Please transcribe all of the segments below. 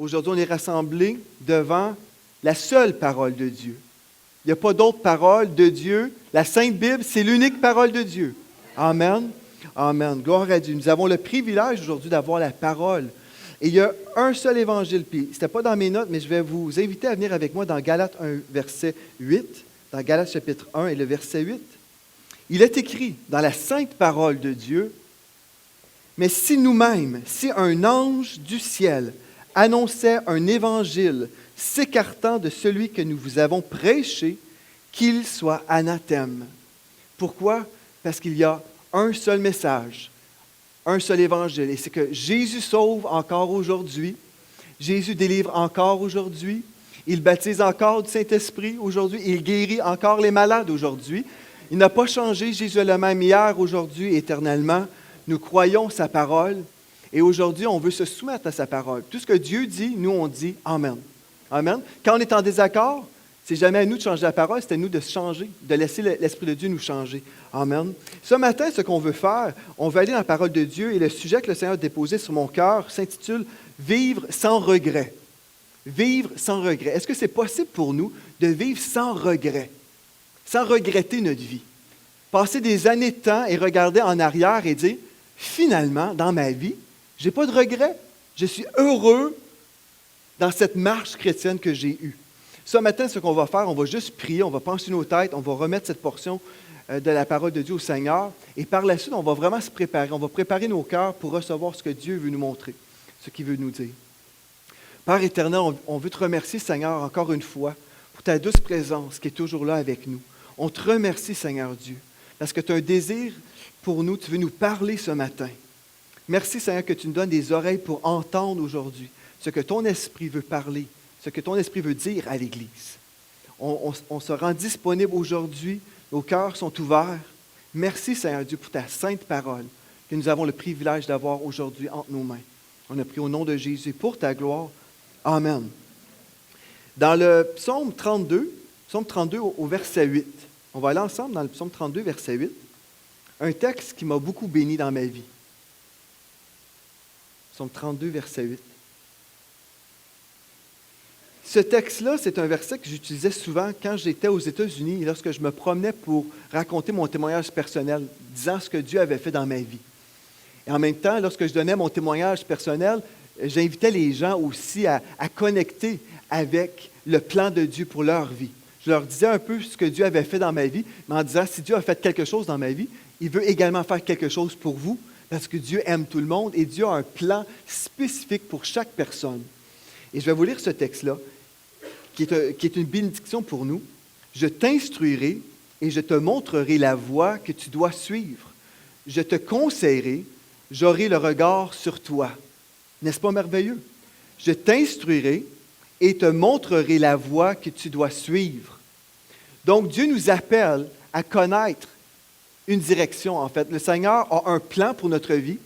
Aujourd'hui, on est rassemblés devant la seule parole de Dieu. Il n'y a pas d'autre parole de Dieu. La Sainte Bible, c'est l'unique parole de Dieu. Amen. Amen. Gloire à Dieu. Nous avons le privilège aujourd'hui d'avoir la parole. Et il y a un seul évangile. Puis, ce n'était pas dans mes notes, mais je vais vous inviter à venir avec moi dans Galates 1, verset 8. Dans Galates chapitre 1 et le verset 8. Il est écrit dans la sainte parole de Dieu, « Mais si nous-mêmes, si un ange du ciel annonçait un évangile s'écartant de celui que nous vous avons prêché, qu'il soit anathème. » Pourquoi? Parce qu'il y a un seul message, un seul évangile, et c'est que Jésus sauve encore aujourd'hui, Jésus délivre encore aujourd'hui, il baptise encore du Saint-Esprit aujourd'hui, il guérit encore les malades aujourd'hui. Il n'a pas changé, Jésus est le même hier, aujourd'hui, éternellement. Nous croyons sa parole et aujourd'hui, on veut se soumettre à sa parole. Tout ce que Dieu dit, nous, on dit Amen. Amen. Quand on est en désaccord, c'est jamais à nous de changer la parole, c'est à nous de changer, de laisser l'Esprit de Dieu nous changer. Amen. Ce matin, ce qu'on veut faire, on veut aller dans la parole de Dieu et le sujet que le Seigneur a déposé sur mon cœur s'intitule « Vivre sans regret ». Vivre sans regret. Est-ce que c'est possible pour nous de vivre sans regret, sans regretter notre vie? Passer des années de temps et regarder en arrière et dire « Finalement, dans ma vie, je n'ai pas de regret. Je suis heureux dans cette marche chrétienne que j'ai eue. » Ce matin, ce qu'on va faire, on va juste prier, on va pencher nos têtes, on va remettre cette portion de la parole de Dieu au Seigneur. Et par la suite, on va vraiment se préparer. On va préparer nos cœurs pour recevoir ce que Dieu veut nous montrer, ce qu'il veut nous dire. Père éternel, on veut te remercier, Seigneur, encore une fois, pour ta douce présence qui est toujours là avec nous. On te remercie, Seigneur Dieu, parce que tu as un désir pour nous, tu veux nous parler ce matin. Merci, Seigneur, que tu nous donnes des oreilles pour entendre aujourd'hui ce que ton esprit veut parler, ce que ton esprit veut dire à l'Église. On se rend disponible aujourd'hui, nos cœurs sont ouverts. Merci, Seigneur Dieu, pour ta sainte parole que nous avons le privilège d'avoir aujourd'hui entre nos mains. On a prié au nom de Jésus pour ta gloire. Amen. Dans le psaume 32 au verset 8, on va aller ensemble dans le psaume 32, verset 8, un texte qui m'a beaucoup béni dans ma vie. Psaume 32, verset 8. Ce texte-là, c'est un verset que j'utilisais souvent quand j'étais aux États-Unis, lorsque je me promenais pour raconter mon témoignage personnel, disant ce que Dieu avait fait dans ma vie. Et en même temps, lorsque je donnais mon témoignage personnel, j'invitais les gens aussi à connecter avec le plan de Dieu pour leur vie. Je leur disais un peu ce que Dieu avait fait dans ma vie, mais en disant, si Dieu a fait quelque chose dans ma vie, il veut également faire quelque chose pour vous, parce que Dieu aime tout le monde et Dieu a un plan spécifique pour chaque personne. Et je vais vous lire ce texte-là, qui est une bénédiction pour nous. « Je t'instruirai et je te montrerai la voie que tu dois suivre. Je te conseillerai, j'aurai le regard sur toi. » N'est-ce pas merveilleux? « Je t'instruirai et te montrerai la voie que tu dois suivre. » Donc, Dieu nous appelle à connaître une direction, en fait. Le Seigneur a un plan pour notre vie.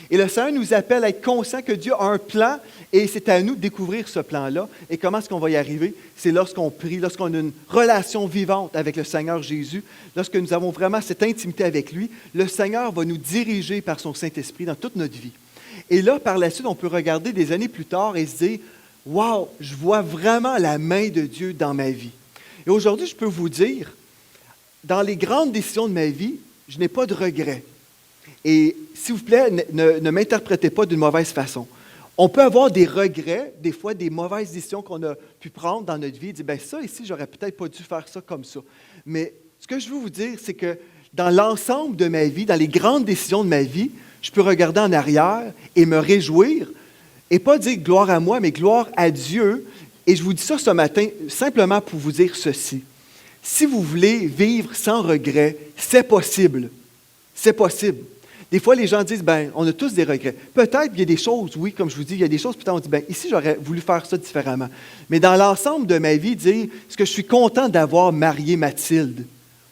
Et le Seigneur nous appelle à être conscient que Dieu a un plan et c'est à nous de découvrir ce plan-là. Et comment est-ce qu'on va y arriver? C'est lorsqu'on prie, lorsqu'on a une relation vivante avec le Seigneur Jésus, lorsque nous avons vraiment cette intimité avec lui, le Seigneur va nous diriger par son Saint-Esprit dans toute notre vie. Et là, par la suite, on peut regarder des années plus tard et se dire « Wow, je vois vraiment la main de Dieu dans ma vie. » Et aujourd'hui, je peux vous dire, dans les grandes décisions de ma vie, je n'ai pas de regrets. Et s'il vous plaît, ne m'interprétez pas d'une mauvaise façon. On peut avoir des regrets, des fois des mauvaises décisions qu'on a pu prendre dans notre vie, et dire, bien ça ici, j'aurais peut-être pas dû faire ça comme ça. Mais ce que je veux vous dire, c'est que dans l'ensemble de ma vie, dans les grandes décisions de ma vie, je peux regarder en arrière et me réjouir, et pas dire gloire à moi, mais gloire à Dieu. Et je vous dis ça ce matin simplement pour vous dire ceci. Si vous voulez vivre sans regret, c'est possible. C'est possible. Des fois, les gens disent, bien, on a tous des regrets. Peut-être qu'il y a des choses, oui, comme je vous dis, il y a des choses, peut-être on dit, bien, ici, j'aurais voulu faire ça différemment. Mais dans l'ensemble de ma vie, dire, est-ce que je suis content d'avoir marié Mathilde?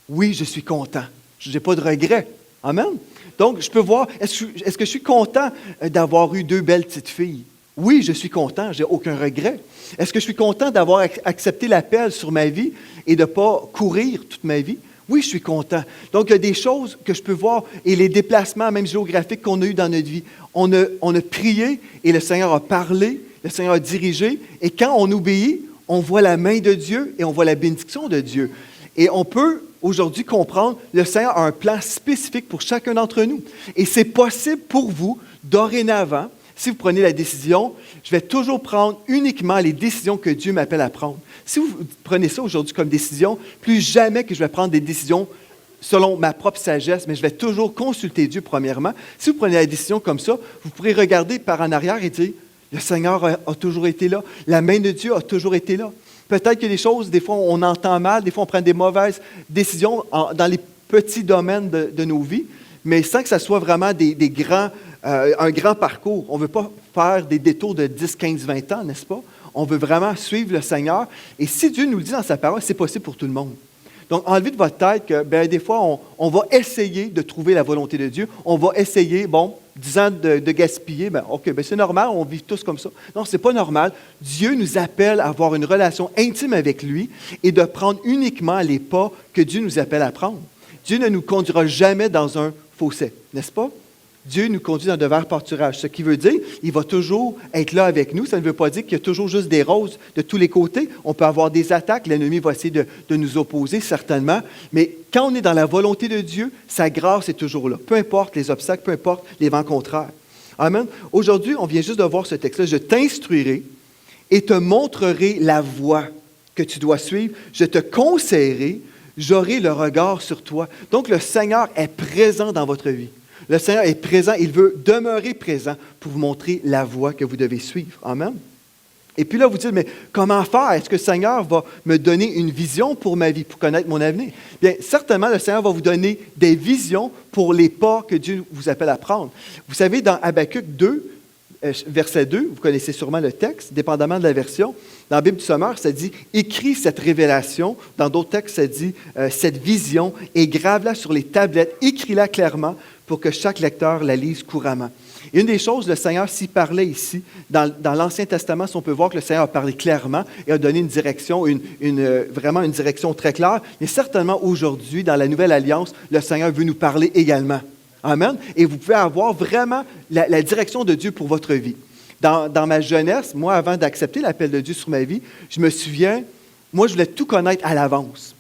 Oui, je suis content. Je n'ai pas de regrets. Amen. Donc, je peux voir, est-ce que je suis content d'avoir eu 2 belles petites filles? Oui, je suis content, je n'ai aucun regret. Est-ce que je suis content d'avoir accepté l'appel sur ma vie et de ne pas courir toute ma vie? Oui, je suis content. Donc, il y a des choses que je peux voir et les déplacements, même géographiques qu'on a eus dans notre vie. On a prié et le Seigneur a parlé. le Seigneur a dirigé. Et quand on obéit, on voit la main de Dieu et on voit la bénédiction de Dieu. Et on peut aujourd'hui comprendre, le Seigneur a un plan spécifique pour chacun d'entre nous. Et c'est possible pour vous, dorénavant, si vous prenez la décision, je vais toujours prendre uniquement les décisions que Dieu m'appelle à prendre. Si vous prenez ça aujourd'hui comme décision, plus jamais que je vais prendre des décisions selon ma propre sagesse, mais je vais toujours consulter Dieu premièrement. Si vous prenez la décision comme ça, vous pourrez regarder par en arrière et dire, le Seigneur a toujours été là, la main de Dieu a toujours été là. Peut-être qu'il y a des choses, des fois on entend mal, des fois on prend des mauvaises décisions dans les petits domaines de nos vies, mais sans que ça soit vraiment un grand parcours. On ne veut pas faire des détours de 10, 15, 20 ans, n'est-ce pas? On veut vraiment suivre le Seigneur. Et si Dieu nous le dit dans sa parole, c'est possible pour tout le monde. Donc, enlevez de votre tête que des fois, on va essayer de trouver la volonté de Dieu. On va essayer, 10 ans de gaspiller, c'est normal, on vit tous comme ça. Non, ce n'est pas normal. Dieu nous appelle à avoir une relation intime avec lui et de prendre uniquement les pas que Dieu nous appelle à prendre. Dieu ne nous conduira jamais dans un fossé, n'est-ce pas? Dieu nous conduit dans de verts pâturages. Ce qui veut dire qu'il va toujours être là avec nous. Ça ne veut pas dire qu'il y a toujours juste des roses de tous les côtés. On peut avoir des attaques. L'ennemi va essayer de nous opposer, certainement. Mais quand on est dans la volonté de Dieu, sa grâce est toujours là. Peu importe les obstacles, peu importe les vents contraires. Amen. Aujourd'hui, on vient juste de voir ce texte-là. Je t'instruirai et te montrerai la voie que tu dois suivre. Je te conseillerai, j'aurai le regard sur toi. Donc, le Seigneur est présent dans votre vie. Le Seigneur est présent, il veut demeurer présent pour vous montrer la voie que vous devez suivre. Amen. Et puis là, vous dites, mais comment faire? Est-ce que le Seigneur va me donner une vision pour ma vie, pour connaître mon avenir? Bien, certainement, le Seigneur va vous donner des visions pour les pas que Dieu vous appelle à prendre. Vous savez, dans Habakkuk 2, verset 2, vous connaissez sûrement le texte, dépendamment de la version. Dans la Bible du Sommeur, ça dit « Écris cette révélation ». Dans d'autres textes, ça dit « Cette vision et grave-la sur les tablettes, écris-la clairement pour que chaque lecteur la lise couramment. » Et une des choses, le Seigneur s'y parlait ici. Dans l'Ancien Testament, si on peut voir que le Seigneur a parlé clairement et a donné une direction, vraiment une direction très claire. Mais certainement aujourd'hui, dans la Nouvelle Alliance, le Seigneur veut nous parler également. Amen. Et vous pouvez avoir vraiment la direction de Dieu pour votre vie. Dans ma jeunesse, moi, avant d'accepter l'appel de Dieu sur ma vie, je me souviens, moi, je voulais tout connaître à l'avance.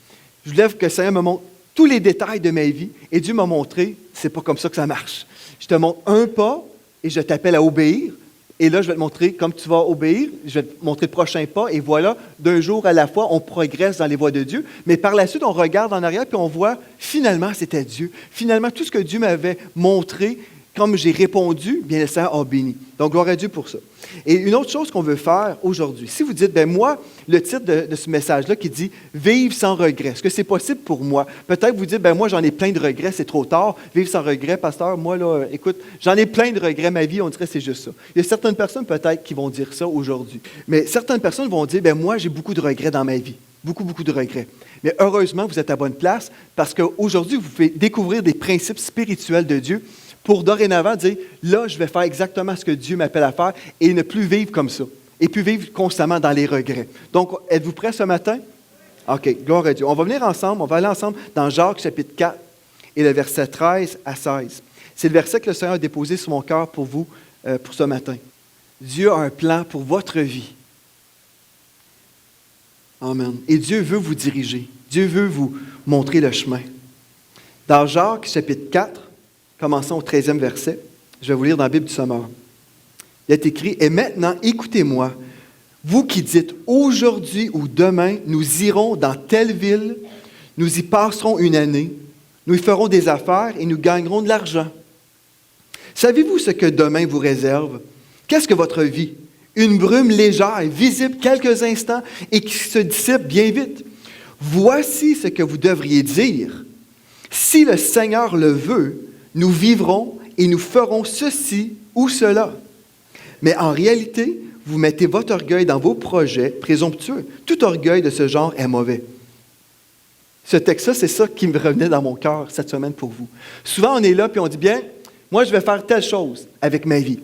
Je voulais que le Seigneur me montre tous les détails de ma vie. Et Dieu m'a montré, c'est pas comme ça que ça marche. Je te montre un pas et je t'appelle à obéir. Et là, je vais te montrer, comme tu vas obéir, je vais te montrer le prochain pas. Et voilà, d'un jour à la fois, on progresse dans les voies de Dieu. Mais par la suite, on regarde en arrière puis on voit, finalement, c'était Dieu. Finalement, tout ce que Dieu m'avait montré, comme j'ai répondu, bien le Seigneur a béni. Donc, gloire à Dieu pour ça. Et une autre chose qu'on veut faire aujourd'hui, si vous dites, moi, le titre de ce message-là qui dit « Vivre sans regret », est-ce que c'est possible pour moi? Peut-être que vous dites, moi, j'en ai plein de regrets, c'est trop tard. Vivre sans regret, pasteur, moi, là, écoute, j'en ai plein de regrets, ma vie, on dirait que c'est juste ça. Il y a certaines personnes, peut-être, qui vont dire ça aujourd'hui. Mais certaines personnes vont dire, moi, j'ai beaucoup de regrets dans ma vie. Beaucoup, beaucoup de regrets. Mais heureusement, vous êtes à bonne place parce qu'aujourd'hui, vous pouvez découvrir des principes spirituels de Dieu pour dorénavant dire, là, je vais faire exactement ce que Dieu m'appelle à faire et ne plus vivre comme ça. Et plus vivre constamment dans les regrets. Donc, êtes-vous prêts ce matin? OK, gloire à Dieu. On va venir ensemble, on va aller ensemble dans Jacques chapitre 4 et le verset 13 à 16. C'est le verset que le Seigneur a déposé sur mon cœur pour vous, pour ce matin. Dieu a un plan pour votre vie. Amen. Et Dieu veut vous diriger. Dieu veut vous montrer le chemin. Dans Jacques chapitre 4, commençons au 13e verset. Je vais vous lire dans la Bible du Sommeur. Il est écrit « Et maintenant, écoutez-moi, vous qui dites « Aujourd'hui ou demain, nous irons dans telle ville, nous y passerons une année, nous y ferons des affaires et nous gagnerons de l'argent. Savez-vous ce que demain vous réserve? Qu'est-ce que votre vie? Une brume légère, visible quelques instants et qui se dissipe bien vite. Voici ce que vous devriez dire. Si le Seigneur le veut, nous vivrons et nous ferons ceci ou cela. Mais en réalité, vous mettez votre orgueil dans vos projets présomptueux. Tout orgueil de ce genre est mauvais. » Ce texte-là, c'est ça qui me revenait dans mon cœur cette semaine pour vous. Souvent, on est là et on dit, bien, moi, je vais faire telle chose avec ma vie.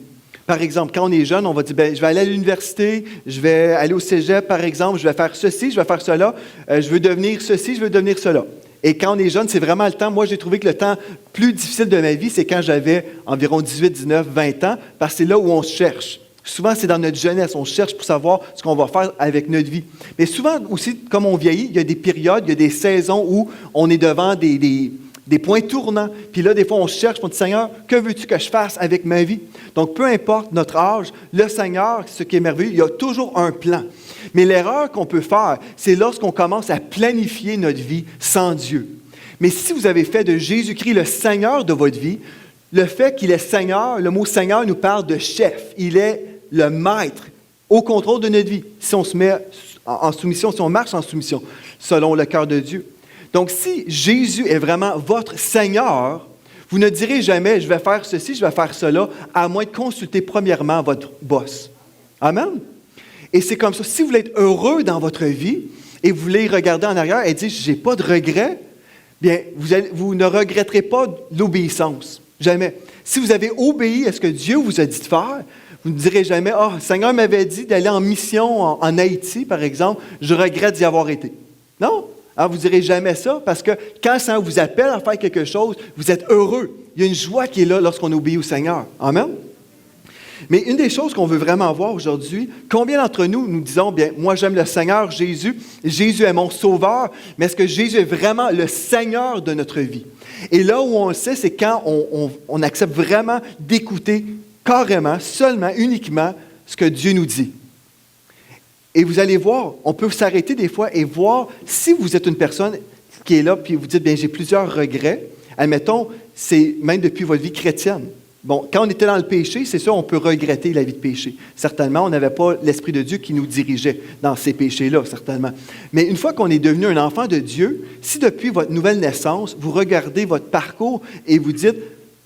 Par exemple, quand on est jeune, on va dire, je vais aller à l'université, je vais aller au cégep, par exemple, je vais faire ceci, je vais faire cela, je veux devenir ceci, je veux devenir cela. Et quand on est jeune, c'est vraiment le temps. Moi, j'ai trouvé que le temps plus difficile de ma vie, c'est quand j'avais environ 18, 19, 20 ans, parce que c'est là où on se cherche. Souvent, c'est dans notre jeunesse. On cherche pour savoir ce qu'on va faire avec notre vie. Mais souvent aussi, comme on vieillit, il y a des périodes, il y a des saisons où on est devant des points tournants. Puis là, des fois, on cherche, on dit, Seigneur, que veux-tu que je fasse avec ma vie? Donc, peu importe notre âge, le Seigneur, ce qui est merveilleux, il y a toujours un plan. Mais l'erreur qu'on peut faire, c'est lorsqu'on commence à planifier notre vie sans Dieu. Mais si vous avez fait de Jésus-Christ le Seigneur de votre vie, le fait qu'il est Seigneur, le mot Seigneur nous parle de chef. Il est le maître au contrôle de notre vie. Si on se met en soumission, si on marche en soumission, selon le cœur de Dieu. Donc, si Jésus est vraiment votre Seigneur, vous ne direz jamais, je vais faire ceci, je vais faire cela, à moins de consulter premièrement votre boss. Amen? Et c'est comme ça. Si vous voulez être heureux dans votre vie et vous voulez regarder en arrière et dire, je n'ai pas de regrets, bien, vous ne regretterez pas l'obéissance. Jamais. Si vous avez obéi à ce que Dieu vous a dit de faire, vous ne direz jamais, « Ah, le Seigneur m'avait dit d'aller en mission en Haïti, par exemple, je regrette d'y avoir été. » Non, vous ne direz jamais ça, parce que quand le Seigneur vous appelle à faire quelque chose, vous êtes heureux. Il y a une joie qui est là lorsqu'on obéit au Seigneur. Amen? Mais une des choses qu'on veut vraiment voir aujourd'hui, combien d'entre nous nous disons, bien, moi j'aime le Seigneur Jésus, Jésus est mon sauveur, mais est-ce que Jésus est vraiment le Seigneur de notre vie? Et là où on le sait, c'est quand on accepte vraiment d'écouter carrément, seulement, uniquement ce que Dieu nous dit. Et vous allez voir, on peut s'arrêter des fois et voir si vous êtes une personne qui est là puis vous dites, bien, j'ai plusieurs regrets. Admettons, c'est même depuis votre vie chrétienne. Bon, quand on était dans le péché, c'est sûr, on peut regretter la vie de péché. Certainement, on n'avait pas l'Esprit de Dieu qui nous dirigeait dans ces péchés-là, certainement. Mais une fois qu'on est devenu un enfant de Dieu, si depuis votre nouvelle naissance, vous regardez votre parcours et vous dites,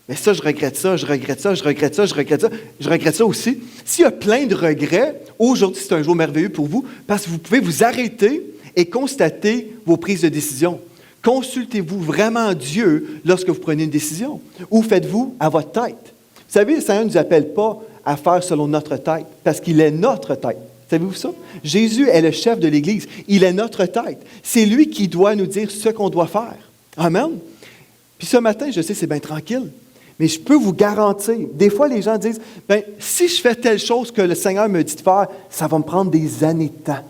mais ça, je regrette ça, je regrette ça, je regrette ça, je regrette ça, je regrette ça aussi. S'il y a plein de regrets, aujourd'hui, c'est un jour merveilleux pour vous parce que vous pouvez vous arrêter et constater vos prises de décision. Consultez-vous vraiment Dieu lorsque vous prenez une décision? Ou faites-vous à votre tête? Vous savez, le Seigneur ne nous appelle pas à faire selon notre tête parce qu'il est notre tête. Savez-vous ça? Jésus est le chef de l'Église. Il est notre tête. C'est lui qui doit nous dire ce qu'on doit faire. Amen? Puis ce matin, je sais, c'est bien tranquille. Mais je peux vous garantir, des fois les gens disent, bien, si je fais telle chose que le Seigneur me dit de faire, ça va me prendre des années de temps.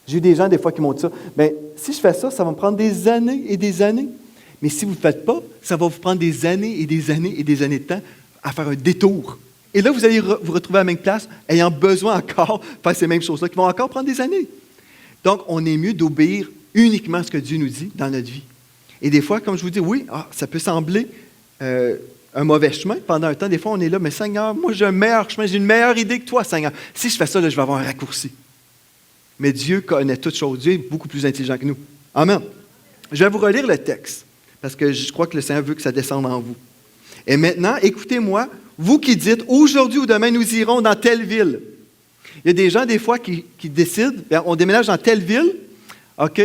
J'ai eu des gens des fois qui m'ont dit ça, bien, si je fais ça, ça va me prendre des années et des années. Mais si vous ne le faites pas, ça va vous prendre des années et des années et des années de temps à faire un détour. Et là, vous allez vous retrouver à la même place, ayant besoin encore de faire ces mêmes choses-là, qui vont encore prendre des années. Donc, on est mieux d'obéir uniquement à ce que Dieu nous dit dans notre vie. Et des fois, comme je vous dis, oui, ça peut sembler un mauvais chemin pendant un temps. Des fois, on est là, mais Seigneur, moi, j'ai un meilleur chemin, j'ai une meilleure idée que toi, Seigneur. Si je fais ça, là, je vais avoir un raccourci. Mais Dieu connaît toutes choses. Dieu est beaucoup plus intelligent que nous. Amen. Je vais vous relire le texte, parce que je crois que le Seigneur veut que ça descende en vous. Et maintenant, écoutez-moi, vous qui dites, aujourd'hui ou demain, nous irons dans telle ville. Il y a des gens, des fois, qui décident, bien, on déménage dans telle ville, OK?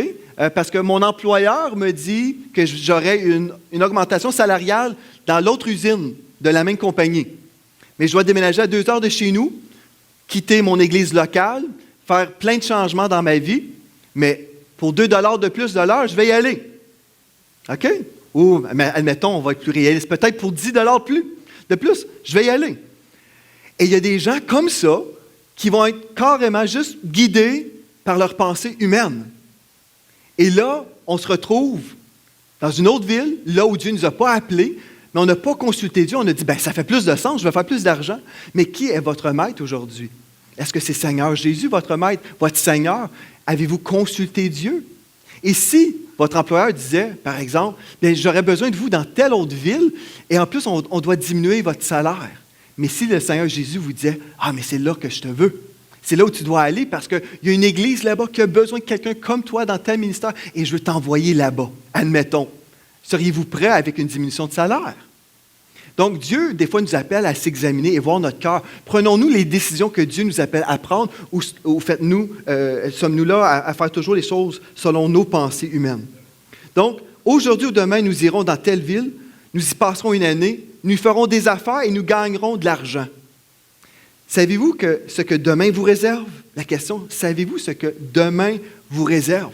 Parce que mon employeur me dit que j'aurai une augmentation salariale dans l'autre usine de la même compagnie. Mais je dois déménager à 2 heures de chez nous, quitter mon église locale, faire plein de changements dans ma vie, mais pour 2 $ de plus de l'heure, je vais y aller. OK? Ou, admettons, on va être plus réaliste, peut-être pour 10 $ de plus, je vais y aller. Et il y a des gens comme ça qui vont être carrément juste guidés par leurs pensées humaines. Et là, on se retrouve dans une autre ville, là où Dieu ne nous a pas appelés, mais on n'a pas consulté Dieu. On a dit, bien, ça fait plus de sens, je vais faire plus d'argent. Mais qui est votre maître aujourd'hui? Est-ce que c'est Seigneur Jésus, votre maître, votre Seigneur? Avez-vous consulté Dieu? Et si votre employeur disait, par exemple, bien, j'aurais besoin de vous dans telle autre ville, et en plus, on doit diminuer votre salaire. Mais si le Seigneur Jésus vous disait, mais c'est là que je te veux. C'est là où tu dois aller parce qu'il y a une église là-bas qui a besoin de quelqu'un comme toi dans tel ministère et je veux t'envoyer là-bas. Admettons. Seriez-vous prêt avec une diminution de salaire? Donc, Dieu, des fois, nous appelle à s'examiner et voir notre cœur. Prenons-nous les décisions que Dieu nous appelle à prendre ou sommes-nous là à faire toujours les choses selon nos pensées humaines? Donc, aujourd'hui ou demain, nous irons dans telle ville, nous y passerons une année, nous ferons des affaires et nous gagnerons de l'argent. Savez-vous ce que demain vous réserve? La question, savez-vous ce que demain vous réserve?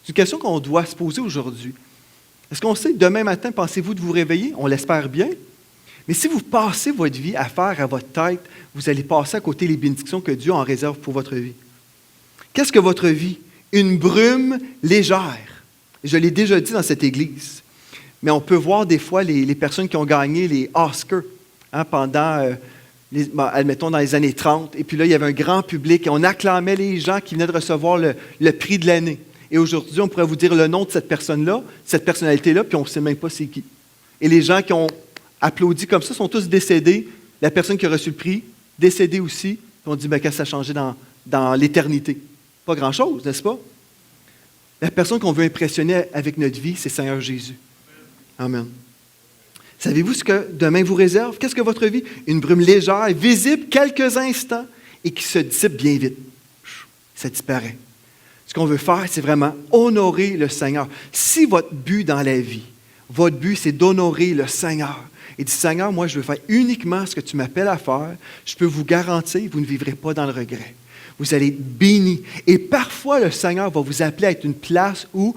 C'est une question qu'on doit se poser aujourd'hui. Est-ce qu'on sait, demain matin, pensez-vous de vous réveiller? On l'espère bien. Mais si vous passez votre vie à faire à votre tête, vous allez passer à côté les bénédictions que Dieu en réserve pour votre vie. Qu'est-ce que votre vie? Une brume légère. Je l'ai déjà dit dans cette église. Mais on peut voir des fois les personnes qui ont gagné les Oscars pendant, admettons, dans les années 30. Et puis là, il y avait un grand public et on acclamait les gens qui venaient de recevoir le prix de l'année. Et aujourd'hui, on pourrait vous dire le nom de cette personne-là, cette personnalité-là, puis on ne sait même pas c'est qui. Et les gens qui ont applaudi comme ça sont tous décédés. La personne qui a reçu le prix, décédée aussi. Puis on dit, qu'est-ce que ça a changé dans l'éternité? Pas grand-chose, n'est-ce pas? La personne qu'on veut impressionner avec notre vie, c'est Seigneur Jésus. Amen. Savez-vous ce que demain vous réserve? Qu'est-ce que votre vie? Une brume légère, visible quelques instants et qui se dissipe bien vite. Ça disparaît. Ce qu'on veut faire, c'est vraiment honorer le Seigneur. Si votre but dans la vie, votre but, c'est d'honorer le Seigneur, et dit, Seigneur, moi, je veux faire uniquement ce que tu m'appelles à faire, je peux vous garantir, vous ne vivrez pas dans le regret. Vous allez être bénis. Et parfois, le Seigneur va vous appeler à être une place où,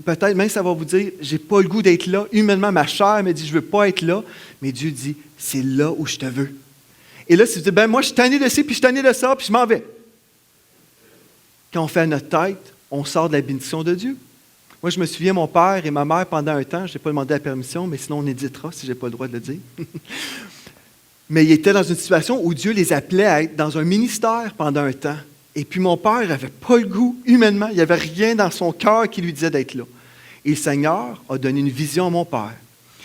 peut-être même ça va vous dire, je n'ai pas le goût d'être là. Humainement, ma chair me dit, je ne veux pas être là. Mais Dieu dit, c'est là où je te veux. Et là, si vous dites, moi, je suis tanné de ci, puis je suis tanné de ça, puis je m'en vais. Quand on fait à notre tête, on sort de la bénédiction de Dieu. Moi, je me souviens, mon père et ma mère, pendant un temps, je n'ai pas demandé la permission, mais sinon on éditera si je n'ai pas le droit de le dire. Mais ils étaient dans une situation où Dieu les appelait à être dans un ministère pendant un temps. Et puis mon père n'avait pas le goût, humainement, il n'y avait rien dans son cœur qui lui disait d'être là. Et le Seigneur a donné une vision à mon père.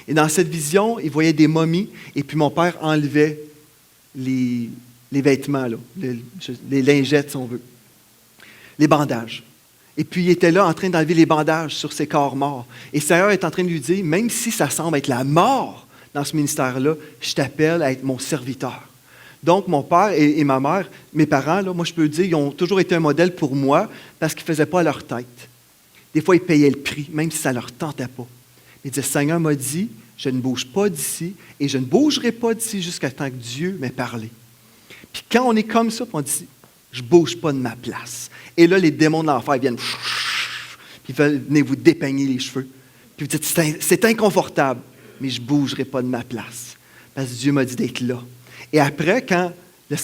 Et dans cette vision, il voyait des momies, et puis mon père enlevait les vêtements, là, les lingettes, si on veut, les bandages. Et puis il était là en train d'enlever les bandages sur ses corps morts. Et le Seigneur est en train de lui dire, même si ça semble être la mort dans ce ministère-là, je t'appelle à être mon serviteur. Donc, mon père et ma mère, mes parents, là, moi, je peux dire, ils ont toujours été un modèle pour moi parce qu'ils ne faisaient pas leur tête. Des fois, ils payaient le prix, même si ça ne leur tentait pas. Ils disaient, Seigneur m'a dit, je ne bouge pas d'ici et je ne bougerai pas d'ici jusqu'à temps que Dieu m'ait parlé. Puis quand on est comme ça, on dit, je ne bouge pas de ma place. Et là, les démons de l'enfer viennent, puis ils veulent venir vous dépeigner les cheveux. Puis vous dites, c'est inconfortable, mais je ne bougerai pas de ma place. Parce que Dieu m'a dit d'être là. Et après, quand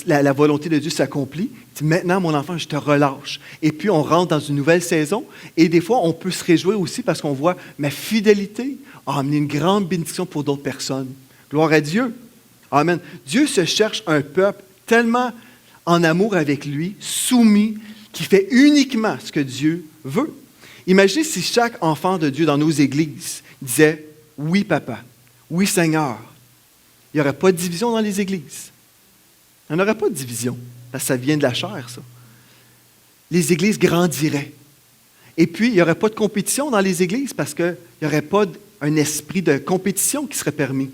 la volonté de Dieu s'accomplit, il dit, maintenant, mon enfant, je te relâche. Et puis, on rentre dans une nouvelle saison. Et des fois, on peut se réjouir aussi parce qu'on voit ma fidélité a amené une grande bénédiction pour d'autres personnes. Gloire à Dieu. Amen. Dieu se cherche un peuple tellement en amour avec lui, soumis, qui fait uniquement ce que Dieu veut. Imaginez si chaque enfant de Dieu dans nos églises disait, oui, papa, oui, Seigneur. Il n'y aurait pas de division dans les églises. Il n'y en aurait pas de division, parce que ça vient de la chair, ça. Les églises grandiraient. Et puis, il n'y aurait pas de compétition dans les églises, parce qu'il n'y aurait pas un esprit de compétition qui serait permis